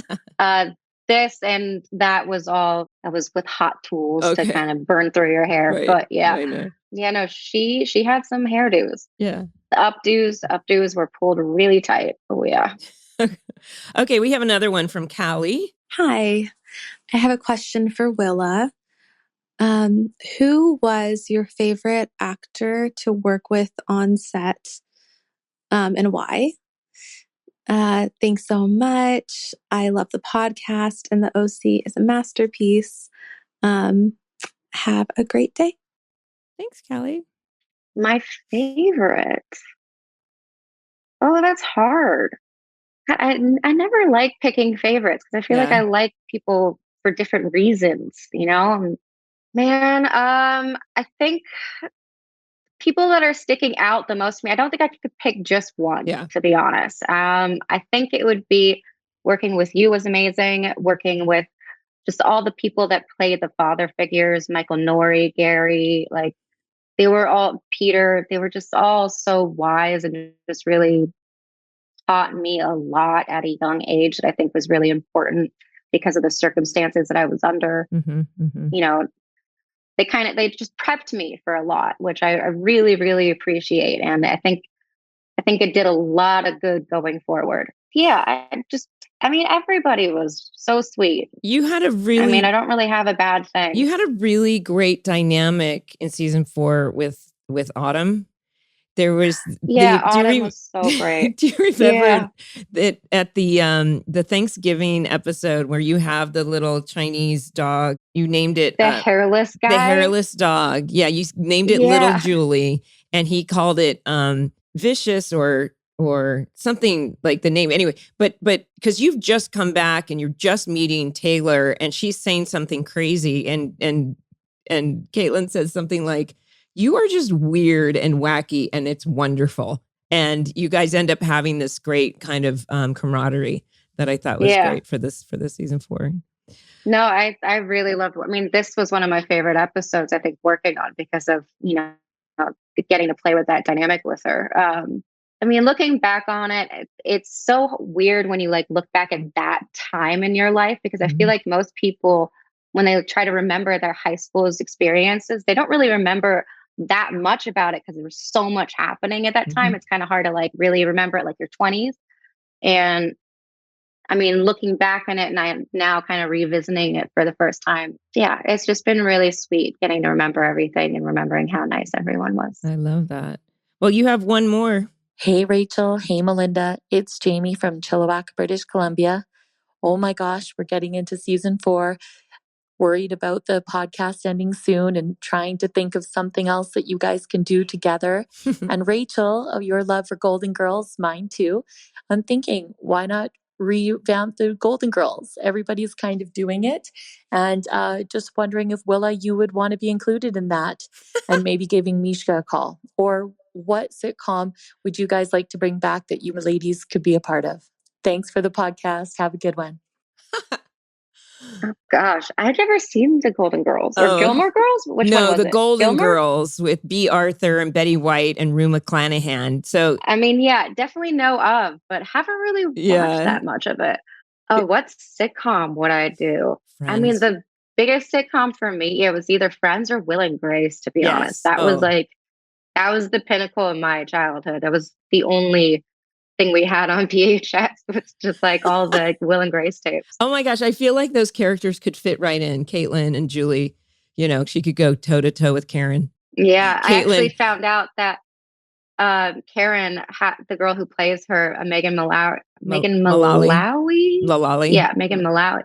this and that was with hot tools to kind of burn through your hair. Right. But yeah. Yeah, no, she had some hairdos. Yeah. The updos were pulled really tight. Oh yeah. Okay, we have another one from Callie. Hi. I have a question for Willa. Who was your favorite actor to work with on set, and why? Thanks so much. I love the podcast, and the OC is a masterpiece. Have a great day. Thanks, Callie. My favorite. Oh, that's hard. I never like picking favorites because I feel like I like people for different reasons, you know? Man, I think people that are sticking out the most to me, I don't think I could pick just one, to be honest. I think it would be working with you was amazing, working with just all the people that play the father figures, Michael Nori, Gary, like they were all, Peter, they were just all so wise and just really taught me a lot at a young age that I think was really important because of the circumstances that I was under. You know, they just prepped me for a lot, which I really, really appreciate. And I think it did a lot of good going forward. Yeah. I mean, everybody was so sweet. You had I don't really have a bad thing. You had a really great dynamic in season 4 with Autumn. There was Autumn was so great. Do you remember that at the Thanksgiving episode where you have the little Chinese dog? You named it the hairless guy. The hairless dog. Yeah, you named it Little Julie, and he called it Vicious or something like the name. Anyway, but because you've just come back and you're just meeting Taylor, and she's saying something crazy, and Caitlin says something like, you are just weird and wacky, and it's wonderful. And you guys end up having this great kind of camaraderie that I thought was great for this season 4. No, I really loved it. I mean, this was one of my favorite episodes, I think, working on because of, getting to play with that dynamic with her. I mean, looking back on it, it's so weird when you like look back at that time in your life, because I feel like most people, when they try to remember their high school's experiences, they don't really remember that much about it because there was so much happening at that time. It's kind of hard to like really remember it like your 20s. And I mean, looking back on it and I'm now kind of revisiting it for the first time. Yeah, it's just been really sweet getting to remember everything and remembering how nice everyone was. I love that. Well, you have one more. Hey, Rachel. Hey, Melinda. It's Jamie from Chilliwack, British Columbia. Oh my gosh, we're getting into season 4. Worried about the podcast ending soon and trying to think of something else that you guys can do together. And Rachel, of your love for Golden Girls, mine too. I'm thinking, why not revamp the Golden Girls? Everybody's kind of doing it. And just wondering if Willa, you would want to be included in that and maybe giving Mishka a call. Or what sitcom would you guys like to bring back that you ladies could be a part of? Thanks for the podcast. Have a good one. Oh, gosh, I've never seen the Golden Girls or Gilmore Girls. Which one was the it? Golden Gilmore? Girls with B. Arthur and Betty White and Rue McClanahan. So I mean, definitely know of, but haven't really watched that much of it. Oh, what sitcom would I do? Friends. I mean, the biggest sitcom for me, it was either Friends or Will and Grace. To be honest, that was the pinnacle of my childhood. That was the only thing we had on VHS. Was just like all the Will and Grace tapes. Oh my gosh, I feel like those characters could fit right in. Caitlin and Julie, she could go toe to toe with Karen. Yeah, Caitlin. I actually found out that Karen, the girl who plays her, Megan Malawi. Mullally. Yeah, Megan Malawi.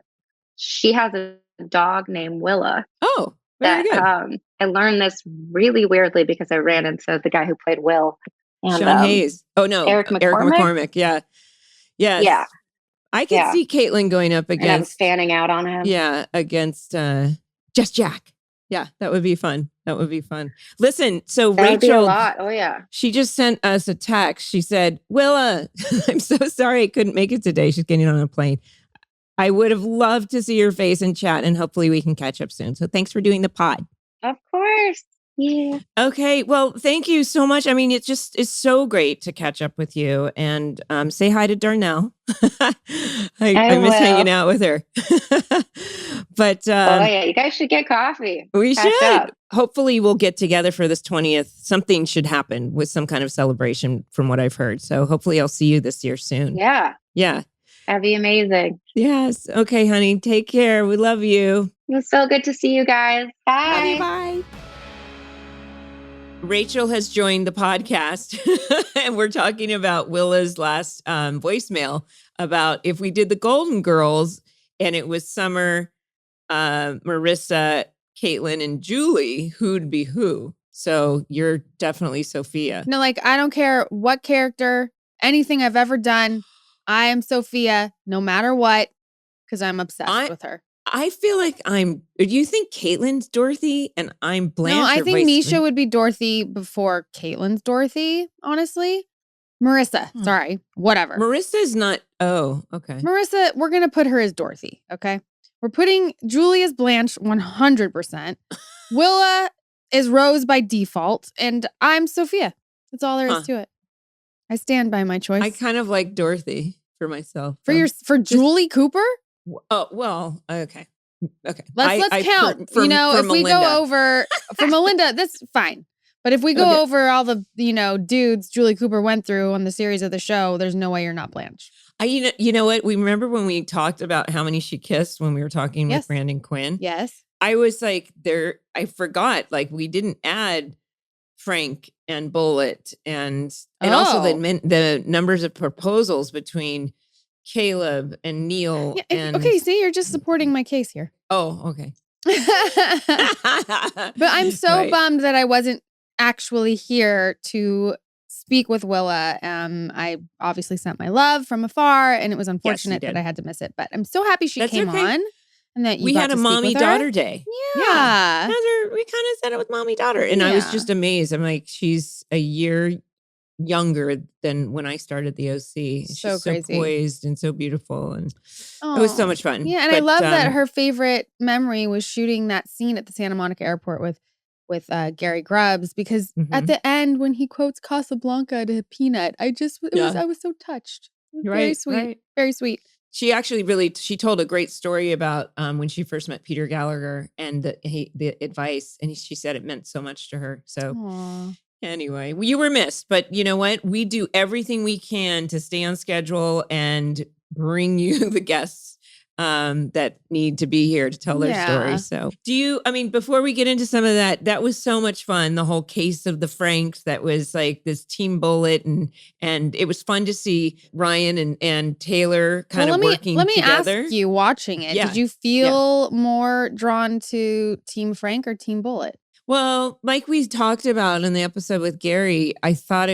She has a dog named Willa. Oh, very good. I learned this really weirdly because I ran into the guy who played Will. And, Sean Hayes. Oh, no. Eric McCormick. Yeah. Yes. Yeah. I could see Caitlin going up against. And I was fanning out on him. Yeah. Against Just Jack. Yeah. That would be fun. Listen, so that Rachel. Would be a lot. Oh, yeah. She just sent us a text. She said, Willa, I'm so sorry I couldn't make it today. She's getting on a plane. I would have loved to see your face and chat, and hopefully we can catch up soon. So thanks for doing the pod. Of course. Yeah. Okay. Well, thank you so much. I mean, it's so great to catch up with you, and say hi to Darnell. I miss hanging out with her. But oh yeah, you guys should get coffee. We should. Up. Hopefully we'll get together for this 20th. Something should happen with some kind of celebration from what I've heard. So hopefully I'll see you this year soon. Yeah. Yeah. That'd be amazing. Yes. Okay, honey. Take care. We love you. It was so good to see you guys. Bye. Bye. Rachel has joined the podcast and we're talking about Willa's last voicemail about if we did the Golden Girls and it was Summer, Marissa, Caitlin, and Julie, who'd be who? So you're definitely Sophia. No, like, I don't care what character, anything I've ever done. I am Sophia, no matter what, because I'm obsessed with her. I feel like do you think Caitlin's Dorothy and I'm Blanche? No, I think Misha would be Dorothy before Caitlin's Dorothy, honestly. Marissa, sorry, whatever. Marissa's not, okay. Marissa, we're going to put her as Dorothy, okay? We're putting Julie as Blanche 100%. Willa is Rose by default, and I'm Sophia. That's all there is to it. I stand by my choice. I kind of like Dorothy for myself. For Julie Cooper? Oh, well, okay. Okay. Let's count. For if Melinda. We go over for Melinda, that's fine. But if we go over all the, dudes Julie Cooper went through on the series of the show, there's no way you're not Blanche. You know what? We remember when we talked about how many she kissed when we were talking with Brandon Quinn? Yes. I was like, I forgot, like we didn't add Frank and Bullit and also the numbers of proposals between Caleb and Neil. Yeah, okay, see, you're just supporting my case here. Oh, okay. But I'm so bummed that I wasn't actually here to speak with Willa. I obviously sent my love from afar, and it was unfortunate that I had to miss it. But I'm so happy she came on. And that we had a mommy-daughter day. Yeah. We kind of said it with mommy-daughter. And I was just amazed. I'm like, she's a year younger than when I started the OC. She's so crazy. So poised and so beautiful. And it was so much fun. Yeah, and I love that her favorite memory was shooting that scene at the Santa Monica airport with Gary Grubbs, because at the end when he quotes Casablanca to Peanut, I was so touched. Very sweet. Right. Very sweet. She actually she told a great story about when she first met Peter Gallagher and the advice. And she said it meant so much to her. So anyway, you were missed. But you know what? We do everything we can to stay on schedule and bring you the guests that need to be here to tell their story. So before we get into some of that was so much fun. The whole case of the Franks, that was like this team Bullit, and it was fun to see Ryan and Taylor working together. Let me ask you, watching it, did you feel more drawn to Team Frank or Team Bullit? Well, like we talked about in the episode with Gary, I thought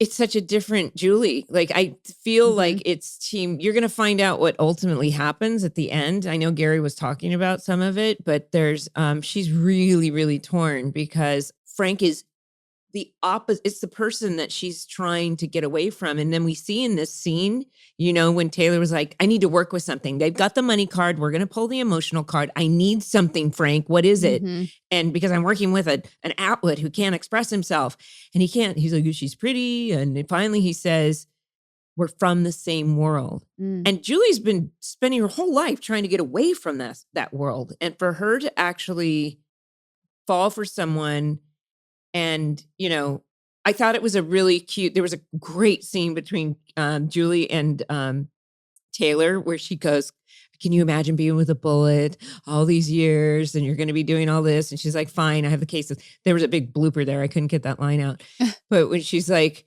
it's such a different Julie. Like, I feel like it's team. You're going to find out what ultimately happens at the end. I know Gary was talking about some of it, but there's, she's really, really torn because Frank is the opposite. It's the person that she's trying to get away from. And then we see in this scene, when Taylor was like, I need to work with something. They've got the money card. We're going to pull the emotional card. I need something, Frank. What is it? And because I'm working with an outlet who can't express himself, and he can't, he's like, she's pretty. And finally he says, we're from the same world. And Julie's been spending her whole life trying to get away from that world. And for her to actually fall for someone. And, I thought it was a really cute, there was a great scene between Julie and Taylor where she goes, can you imagine being with a Bullit all these years and you're going to be doing all this? And she's like, fine, I have the cases. There was a big blooper there. I couldn't get that line out. But when she's like,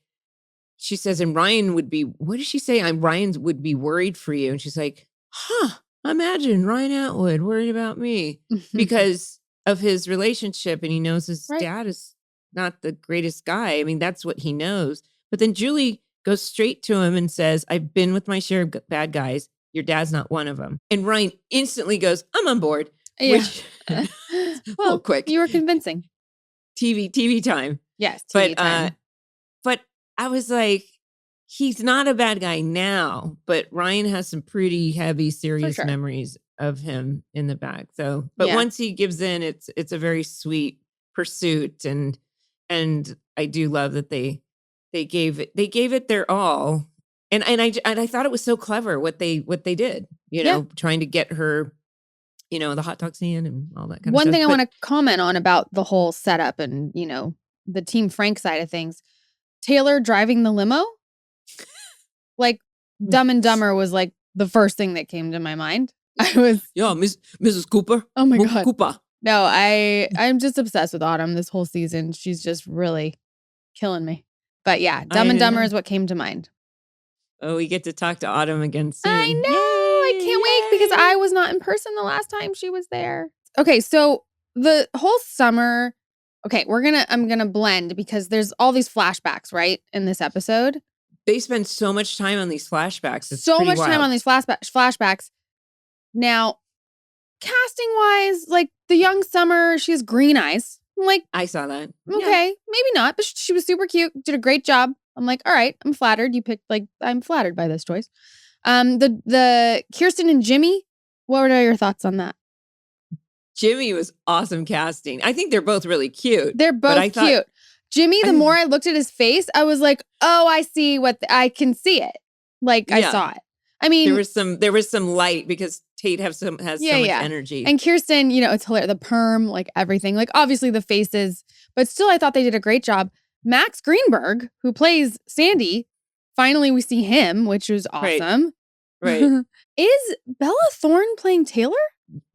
she says, and Ryan would be, what did she say? Ryan would be worried for you. And she's like, imagine Ryan Atwood worried about me because of his relationship. And he knows his dad is not the greatest guy. I mean, that's what he knows. But then Julie goes straight to him and says, I've been with my share of bad guys. Your dad's not one of them. And Ryan instantly goes, I'm on board. Yeah. Which, well, quick. You were convincing. TV time. Yes, TV time. But I was like, he's not a bad guy now, but Ryan has some pretty heavy, serious memories of him in the back. So, but once he gives in, it's a very sweet pursuit. And I do love that they gave it their all. And I thought it was so clever what they did, trying to get her, the hot dog stand and all that kind of stuff. One thing I want to comment on about the whole setup and, the Team Frank side of things, Taylor driving the limo, like Dumb and Dumber was like the first thing that came to my mind. Mrs. Cooper. Oh my God. Cooper. No, I'm just obsessed with Autumn this whole season. She's just really killing me. But yeah, Dumb and Dumber is what came to mind. Oh, we get to talk to Autumn again soon. I know. I can't wait because I was not in person the last time she was there. Okay, so the whole summer. Okay, I'm gonna blend because there's all these flashbacks, right, in this episode. They spend so much time on these flashbacks. It's so much wild. time on these flashbacks. Now, casting wise, like the young Summer, she has green eyes. I'm like, I saw that. Okay, maybe not, but she was super cute. Did a great job. I'm like, all right, I'm flattered. You picked I'm flattered by this choice. The Kirsten and Jimmy. What are your thoughts on that? Jimmy was awesome casting. I think they're both really cute. They're both cute. Jimmy, the more I looked at his face, I was like, oh, I see I can see it. Like I saw it. I mean, there was some light because Tate has so much energy. And Kirsten, it's hilarious. The perm, like everything, like obviously the faces, but still I thought they did a great job. Max Greenberg, who plays Sandy, finally we see him, which was awesome. Right. Is Bella Thorne playing Taylor?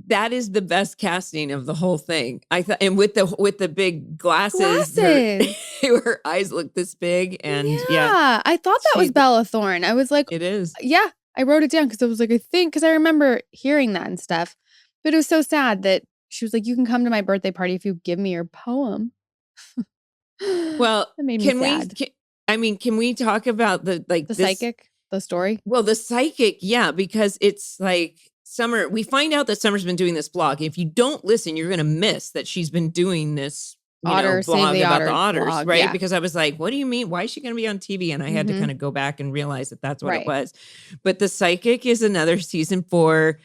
That is the best casting of the whole thing. I thought, and with the big glasses. Her eyes look this big, and I thought that was Bella Thorne. I was like, it is. Yeah, I wrote it down because I was like, I think because I remember hearing that and stuff. But it was so sad that she was like, "You can come to my birthday party if you give me your poem." Well, that made me sad. Can we talk about the psychic, the story? Well, the psychic, because it's like. Summer, we find out that Summer's been doing this blog. If you don't listen, you're going to miss that she's been doing this blog about the otters, blog, right? Yeah. Because I was like, what do you mean? Why is she going to be on TV? And I had to kind of go back and realize that that's what it was. But the psychic is another season 4,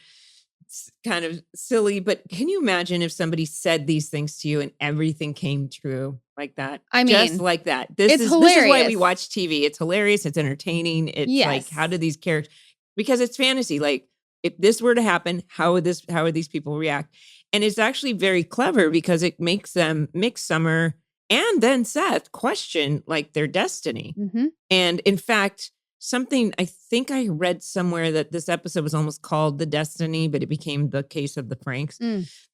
kind of silly. But can you imagine if somebody said these things to you and everything came true like that? I mean, just like that. This is why we watch TV. It's hilarious. It's entertaining. It's like, how do these characters? Because it's fantasy. Like, if this were to happen, how would these people react? And it's actually very clever because it makes Summer and then Seth question like their destiny. Mm-hmm. And in fact, something I think I read somewhere that this episode was almost called The Destiny, but it became The Case of the Franks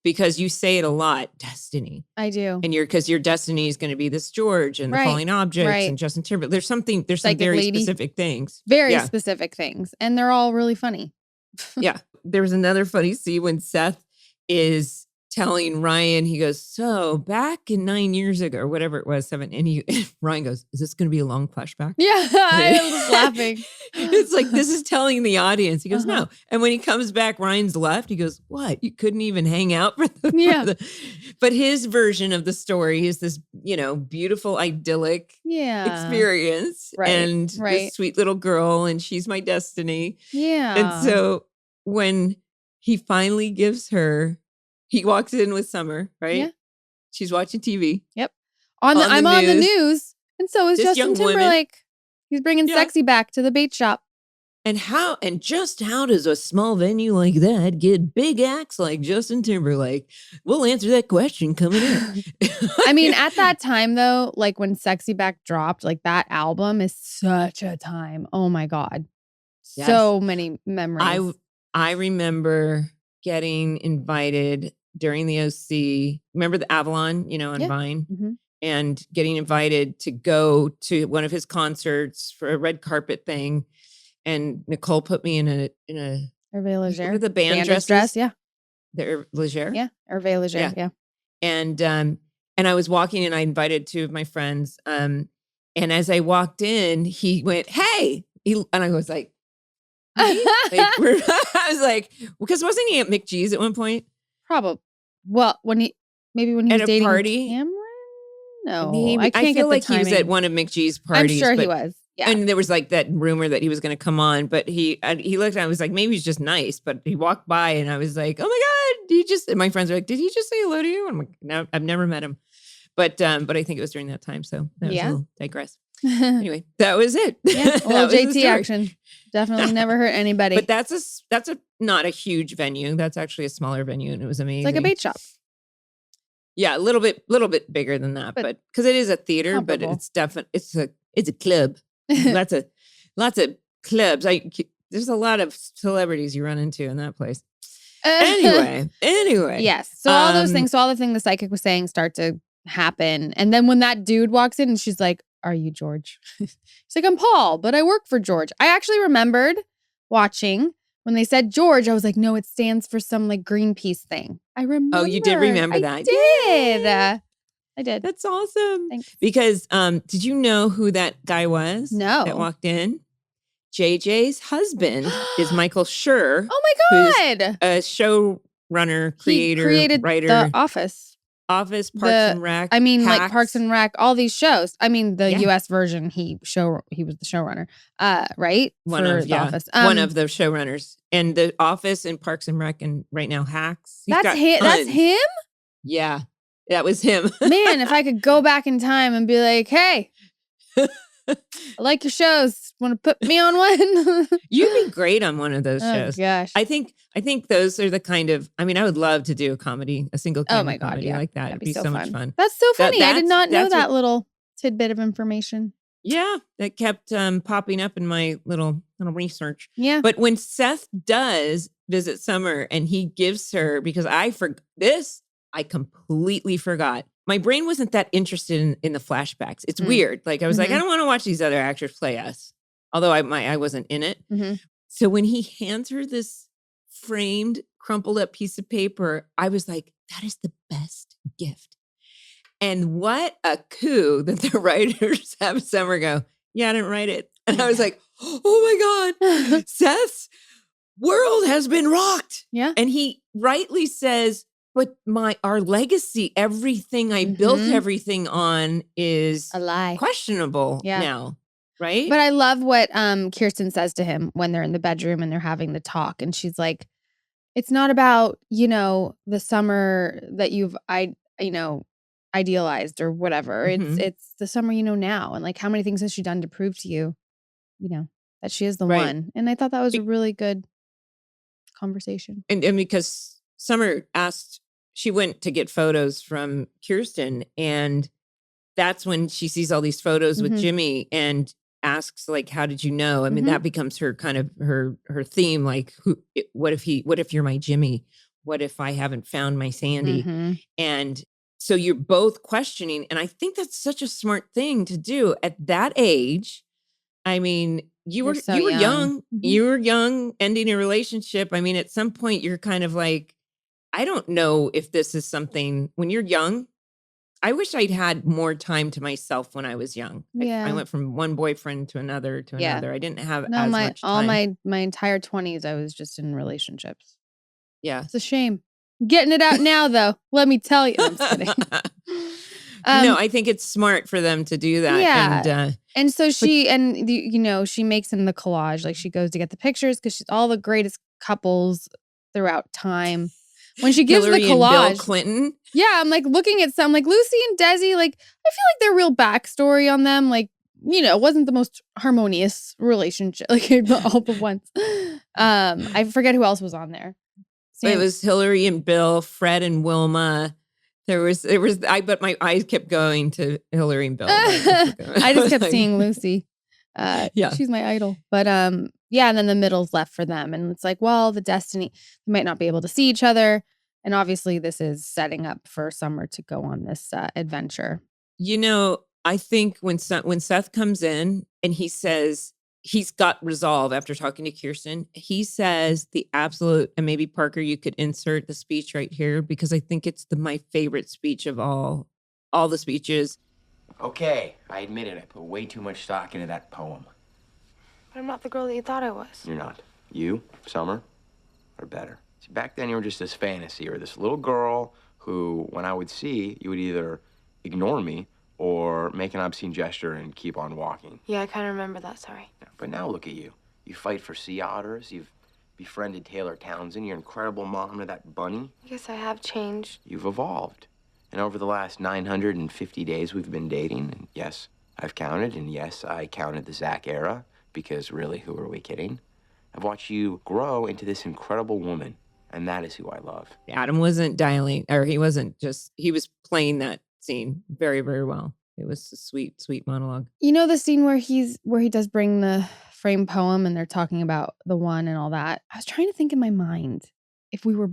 because you say it a lot, destiny. I do. And because your destiny is going to be this George and the falling objects and Justin Timberlake. There's some very specific things. Very specific things. And they're all really funny. Yeah. There was another funny scene when Seth is telling Ryan, he goes, so back in 9 years ago or whatever it was, 7. And Ryan goes, is this going to be a long flashback? Yeah. I was laughing. It's like, this is telling the audience. He goes, no. And when he comes back, Ryan's left. He goes, what? You couldn't even hang out for but his version of the story is this, beautiful, idyllic experience. Right. And this sweet little girl, and she's my destiny. Yeah. And so when he finally gives her, he walks in with Summer, right? Yeah. She's watching TV. Yep. I'm on the news. And so is Justin Timberlake. He's bringing sexy back to the bait shop. And just how does a small venue like that get big acts like Justin Timberlake? We'll answer that question coming up. I mean, at that time though, like when Sexy Back dropped, like that album is such a time. Oh my God. Yes. So many memories. I remember getting invited during the OC. Remember the Avalon, on Vine? Mm-hmm. And getting invited to go to one of his concerts for a red carpet thing. And Nicole put me in a Hervé Leger. What are the band dresses? Dress, yeah. The Leger? Yeah, Hervé Leger, yeah. And I was walking and I invited two of my friends. And as I walked in, he went, "Hey!" And I was like, I was like, because wasn't he at McGee's at one point? Probably. Well, when he was at a dating party? Cameron? No, Maybe. I can't feel get like the timing. he was at one of McGee's parties. I'm sure he was. Yeah. And there was like that rumor that he was going to come on, but he looked at, I was like, maybe he's just nice, but he walked by and I was like, oh my God, and my friends were like, did he just say hello to you? And I'm like, no, I've never met him. But I think it was during that time. So that was a little digress. Anyway, that was it. Yeah, well, JT action. Definitely never hurt anybody. But that's not a huge venue. That's actually a smaller venue, and it was amazing. It's like a bait shop. Yeah, a little bit bigger than that, but because it is a theater, comparable. but it's definitely it's a club. lots of clubs. There's a lot of celebrities you run into in that place. Anyway. Yes. So all those things, all the things the psychic was saying start to happen. And then when that dude walks in and she's like, "Are you George?" He's like, "I'm Paul, but I work for George." I actually remembered watching when they said George, I was like, no, it stands for some like Greenpeace thing. I remember. Oh, you did remember that. I did. That's awesome. Thanks. Because did you know who that guy was? No. That walked in? JJ's husband is Michael Schur. Oh my God. A showrunner, creator, he created writer. The Office, Parks and Rec. I mean, Hacks. like Parks and Rec, all these shows. I mean, the US version, he was the showrunner, right? The Office. One of the showrunners. And The Office and Parks and Rec and right now Hacks. That's him? Yeah, that was him. Man, if I could go back in time and be like, hey, I like your shows. Want to put me on one? You'd be great on one of those shows. Oh gosh. I think those are the kind of, I mean, I would love to do a comedy, a single comedy like that. It'd be so much fun. That's so funny. I did not know that little tidbit of information. Yeah, that kept popping up in my little research. Yeah. But when Seth does visit Summer and he gives her, because I completely forgot. My brain wasn't that interested in the flashbacks. It's weird. Like I was like, I don't want to watch these other actors play us. Although I wasn't in it. Mm-hmm. So when he hands her this framed, crumpled up piece of paper, I was like, that is the best gift. And what a coup that the writers have Summer go, yeah, I didn't write it. And I was like, oh my God, Seth's world has been rocked. Yeah. And he rightly says, but our legacy, everything I built everything on is a lie, questionable now. Right. But I love what Kirsten says to him when they're in the bedroom and they're having the talk. And she's like, it's not about, the Summer that you've, idealized or whatever. Mm-hmm. It's the Summer, now. And like, how many things has she done to prove to you, that she is the one. And I thought that was a really good conversation. And because Summer she went to get photos from Kirsten, and that's when she sees all these photos with Jimmy and asks, like, how did you know? I mean, that becomes her kind of her theme. Like, what if you're my Jimmy? What if I haven't found my Sandy? And so you're both questioning. And I think that's such a smart thing to do at that age. I mean, you were young. You were young, ending a relationship. I mean, at some point you're kind of like, I don't know if this is something when you're young. I wish I'd had more time to myself when I was young. Yeah. I went from one boyfriend to another to another. I didn't have as much time. All my entire 20s, I was just in relationships. Yeah. It's a shame. Getting it out now, though. Let me tell you. I'm just kidding. No, I think it's smart for them to do that. Yeah. And so she makes him the collage. Like she goes to get the pictures because she's all the greatest couples throughout time. When she gives Hillary the collage, and Bill Clinton. Yeah, I'm like looking at some like Lucy and Desi. Like I feel like their real backstory on them, like wasn't the most harmonious relationship. Like all but once. I forget who else was on there. It was Hillary and Bill, Fred and Wilma. But my eyes kept going to Hillary and Bill. I just kept seeing Lucy. Yeah, she's my idol. But Yeah, and then the middle's left for them. And it's like, well, the destiny, they might not be able to see each other. And obviously this is setting up for Summer to go on this adventure. You know, I think when Seth comes in and he says he's got resolve after talking to Kirsten, he says the absolute, and maybe Parker, you could insert the speech right here because I think it's my favorite speech of all the speeches. Okay, I admit it. I put way too much stock into that poem. But I'm not the girl that you thought I was. You're not. You, Summer, are better. See, back then you were just this fantasy or this little girl who, when I would see, you would either ignore me or make an obscene gesture and keep on walking. Yeah, I kind of remember that, sorry. Yeah, but now look at you. You fight for sea otters. You've befriended Taylor Townsend. You're an incredible mom to that bunny. I guess I have changed. You've evolved. And over the last 950 days we've been dating, and yes, I've counted, and yes, I counted the Zach era, because really, who are we kidding? I've watched you grow into this incredible woman, and that is who I love. Adam wasn't dialing, or he wasn't just, he was playing that scene very, very well. It was a sweet, sweet monologue. You know the scene where he does bring the frame poem and they're talking about the one and all that? I was trying to think in my mind if we were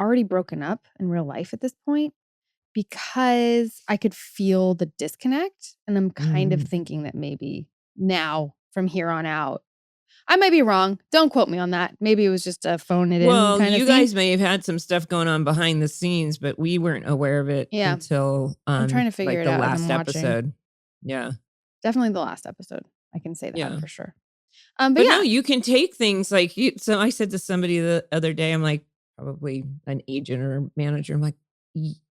already broken up in real life at this point, because I could feel the disconnect. And I'm kind of thinking that maybe now from here on out, I might be wrong. Don't quote me on that. Maybe it was just a phone it in kind of you guys may have had some stuff going on behind the scenes, but we weren't aware of it until I'm trying to figure it out. The last episode. Yeah. Definitely the last episode. I can say that for sure. But no, you can take things like so I said to somebody the other day, I'm like, probably an agent or manager. I'm like,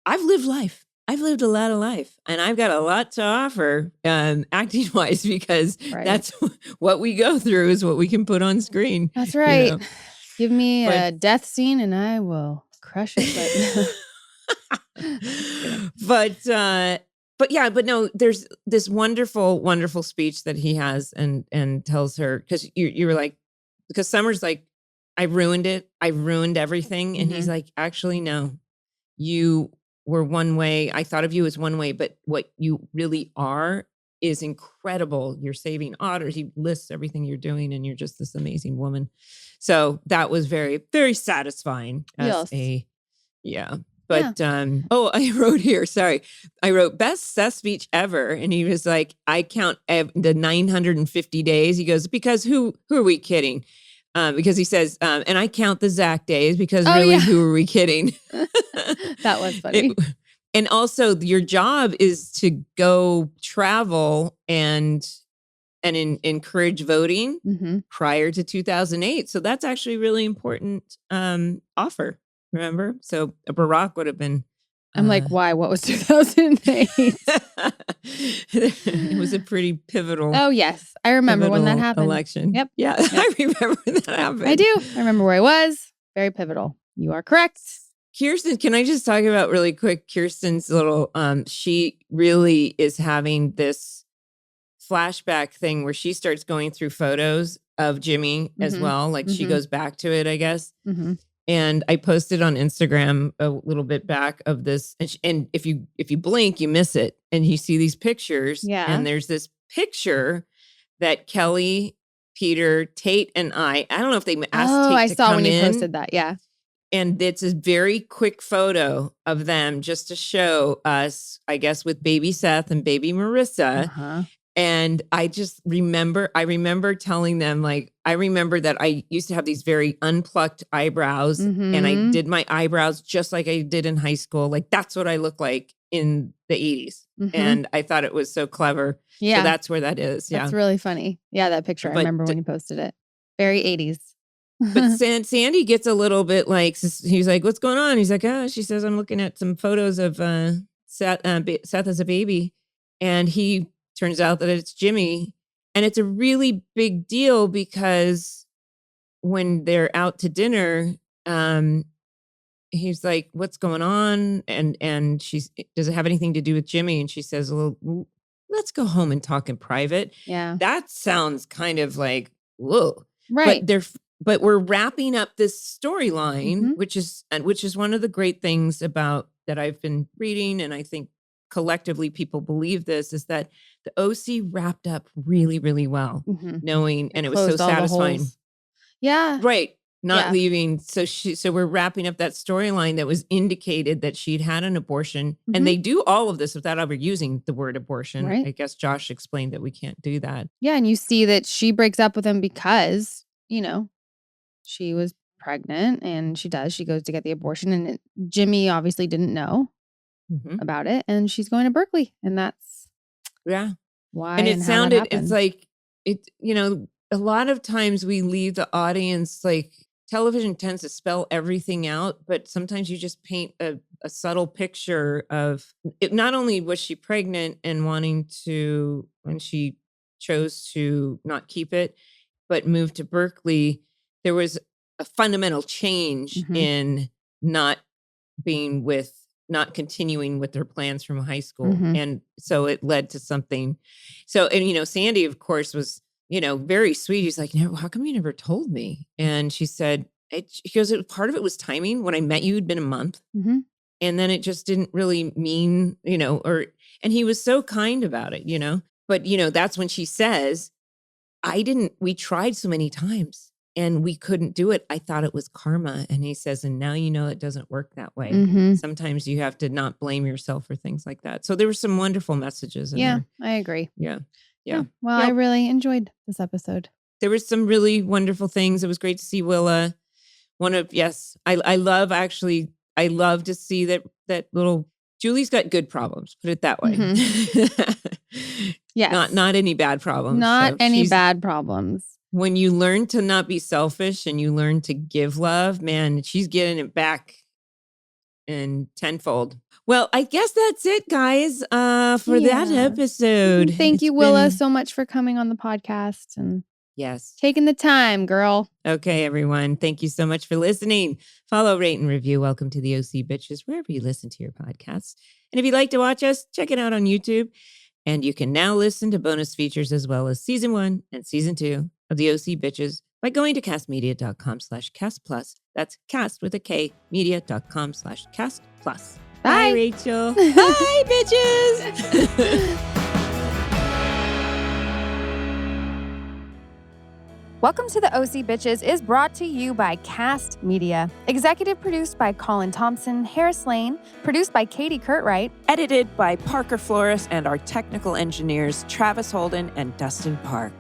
I've lived life. I've lived a lot of life and I've got a lot to offer acting wise because that's what we go through is what we can put on screen. That's right. You know? Give me a death scene and I will crush it. But no, there's this wonderful, wonderful speech that he has and tells her, because you were like, because Summer's like, I ruined it. I ruined everything. And he's like, actually, no, you were one way. I thought of you as one way, but what you really are is incredible. You're saving otters. He lists everything you're doing and you're just this amazing woman. So that was very, very satisfying as But I wrote here, sorry. I wrote best Seth speech ever. And he was like, I count the 950 days. He goes, because who are we kidding? Because he says, and I count the Zach days because who are we kidding? That was funny. And also your job is to go travel and encourage voting prior to 2008. So that's actually a really important offer. Remember? So Barack would have been. I'm like, why? What was 2008? It was a pretty pivotal. Oh, yes. I remember when that happened. Election. Yep. Yeah. I remember when that happened. I do. I remember where I was. Very pivotal. You are correct. Kirsten, can I just talk about really quick Kirsten's little, she really is having this flashback thing where she starts going through photos of Jimmy as well. Like she goes back to it, I guess. And I posted on Instagram a little bit back of this. And if you blink, you miss it. And you see these pictures. Yeah. And there's this picture that Kelly, Peter, Tate, and I don't know if they asked Tate to come in. I saw when you posted that. Yeah. And it's a very quick photo of them just to show us, I guess, with baby Seth and baby Marissa. And I remember telling them, like, I remember that I used to have these very unplucked eyebrows and I did my eyebrows just like I did in high school. Like, that's what I look like in the 80s. And I thought it was so clever. Yeah. So that's where that is. Yeah. That's really funny. Yeah, that picture. I remember when you posted it. Very 80s. But Sandy gets a little bit like, he's like, what's going on? He's like, she says, I'm looking at some photos of Seth as a baby. And he turns out that it's Jimmy. And it's a really big deal because when they're out to dinner, he's like, what's going on? And does it have anything to do with Jimmy? And she says, well, let's go home and talk in private. Yeah. That sounds kind of like, whoa. Right. But we're wrapping up this storyline, which is one of the great things about that I've been reading and I think collectively people believe this, is that the OC wrapped up really, really well, knowing, and it was so satisfying. Yeah. Right. Not leaving. So we're wrapping up that storyline that was indicated that she'd had an abortion. And they do all of this without ever using the word abortion. Right. I guess Josh explained that we can't do that. Yeah. And you see that she breaks up with him because, she was pregnant, and she goes to get the abortion, and Jimmy obviously didn't know about it, and she's going to Berkeley, and that's why. And it's like, a lot of times we leave the audience, like, television tends to spell everything out, but sometimes you just paint a subtle picture of it. Not only was she pregnant and when she chose to not keep it, but moved to Berkeley, there was a fundamental change in not continuing with their plans from high school. And so it led to something. So, and, Sandy, of course, was, very sweet. He's like, "No, how come you never told me?" And she said, he goes, "Part of it was timing. When I met you, it'd been a month. And then it just didn't really mean, and he was so kind about it, but, that's when she says, we tried so many times and we couldn't do it. I thought it was karma." And he says, "And now it doesn't work that way. Sometimes you have to not blame yourself for things like that." So there were some wonderful messages in there. I agree. Yeah. Well, I really enjoyed this episode. There were some really wonderful things. It was great to see Willa. I love to see that little Julie's got good problems, put it that way. Yes. Not any bad problems. Not any bad problems. When you learn to not be selfish and you learn to give love, man, she's getting it back in tenfold. Well, I guess that's it, guys, for that episode. Thank you, Willa, so much for coming on the podcast and taking the time, girl. Okay, everyone. Thank you so much for listening. Follow, rate, and review. Welcome to the OC Bitches, wherever you listen to your podcasts. And if you'd like to watch us, check it out on YouTube. And you can now listen to bonus features as well as season 1 and season 2 of the OC Bitches by going to castmedia.com/castplus. That's cast with a K, media.com/castplus. Bye, Rachel. Bye, bitches. Welcome to the OC Bitches is brought to you by Cast Media. Executive produced by Colin Thompson, Harris Lane, produced by Katie Curtwright, edited by Parker Flores, and our technical engineers, Travis Holden and Dustin Park.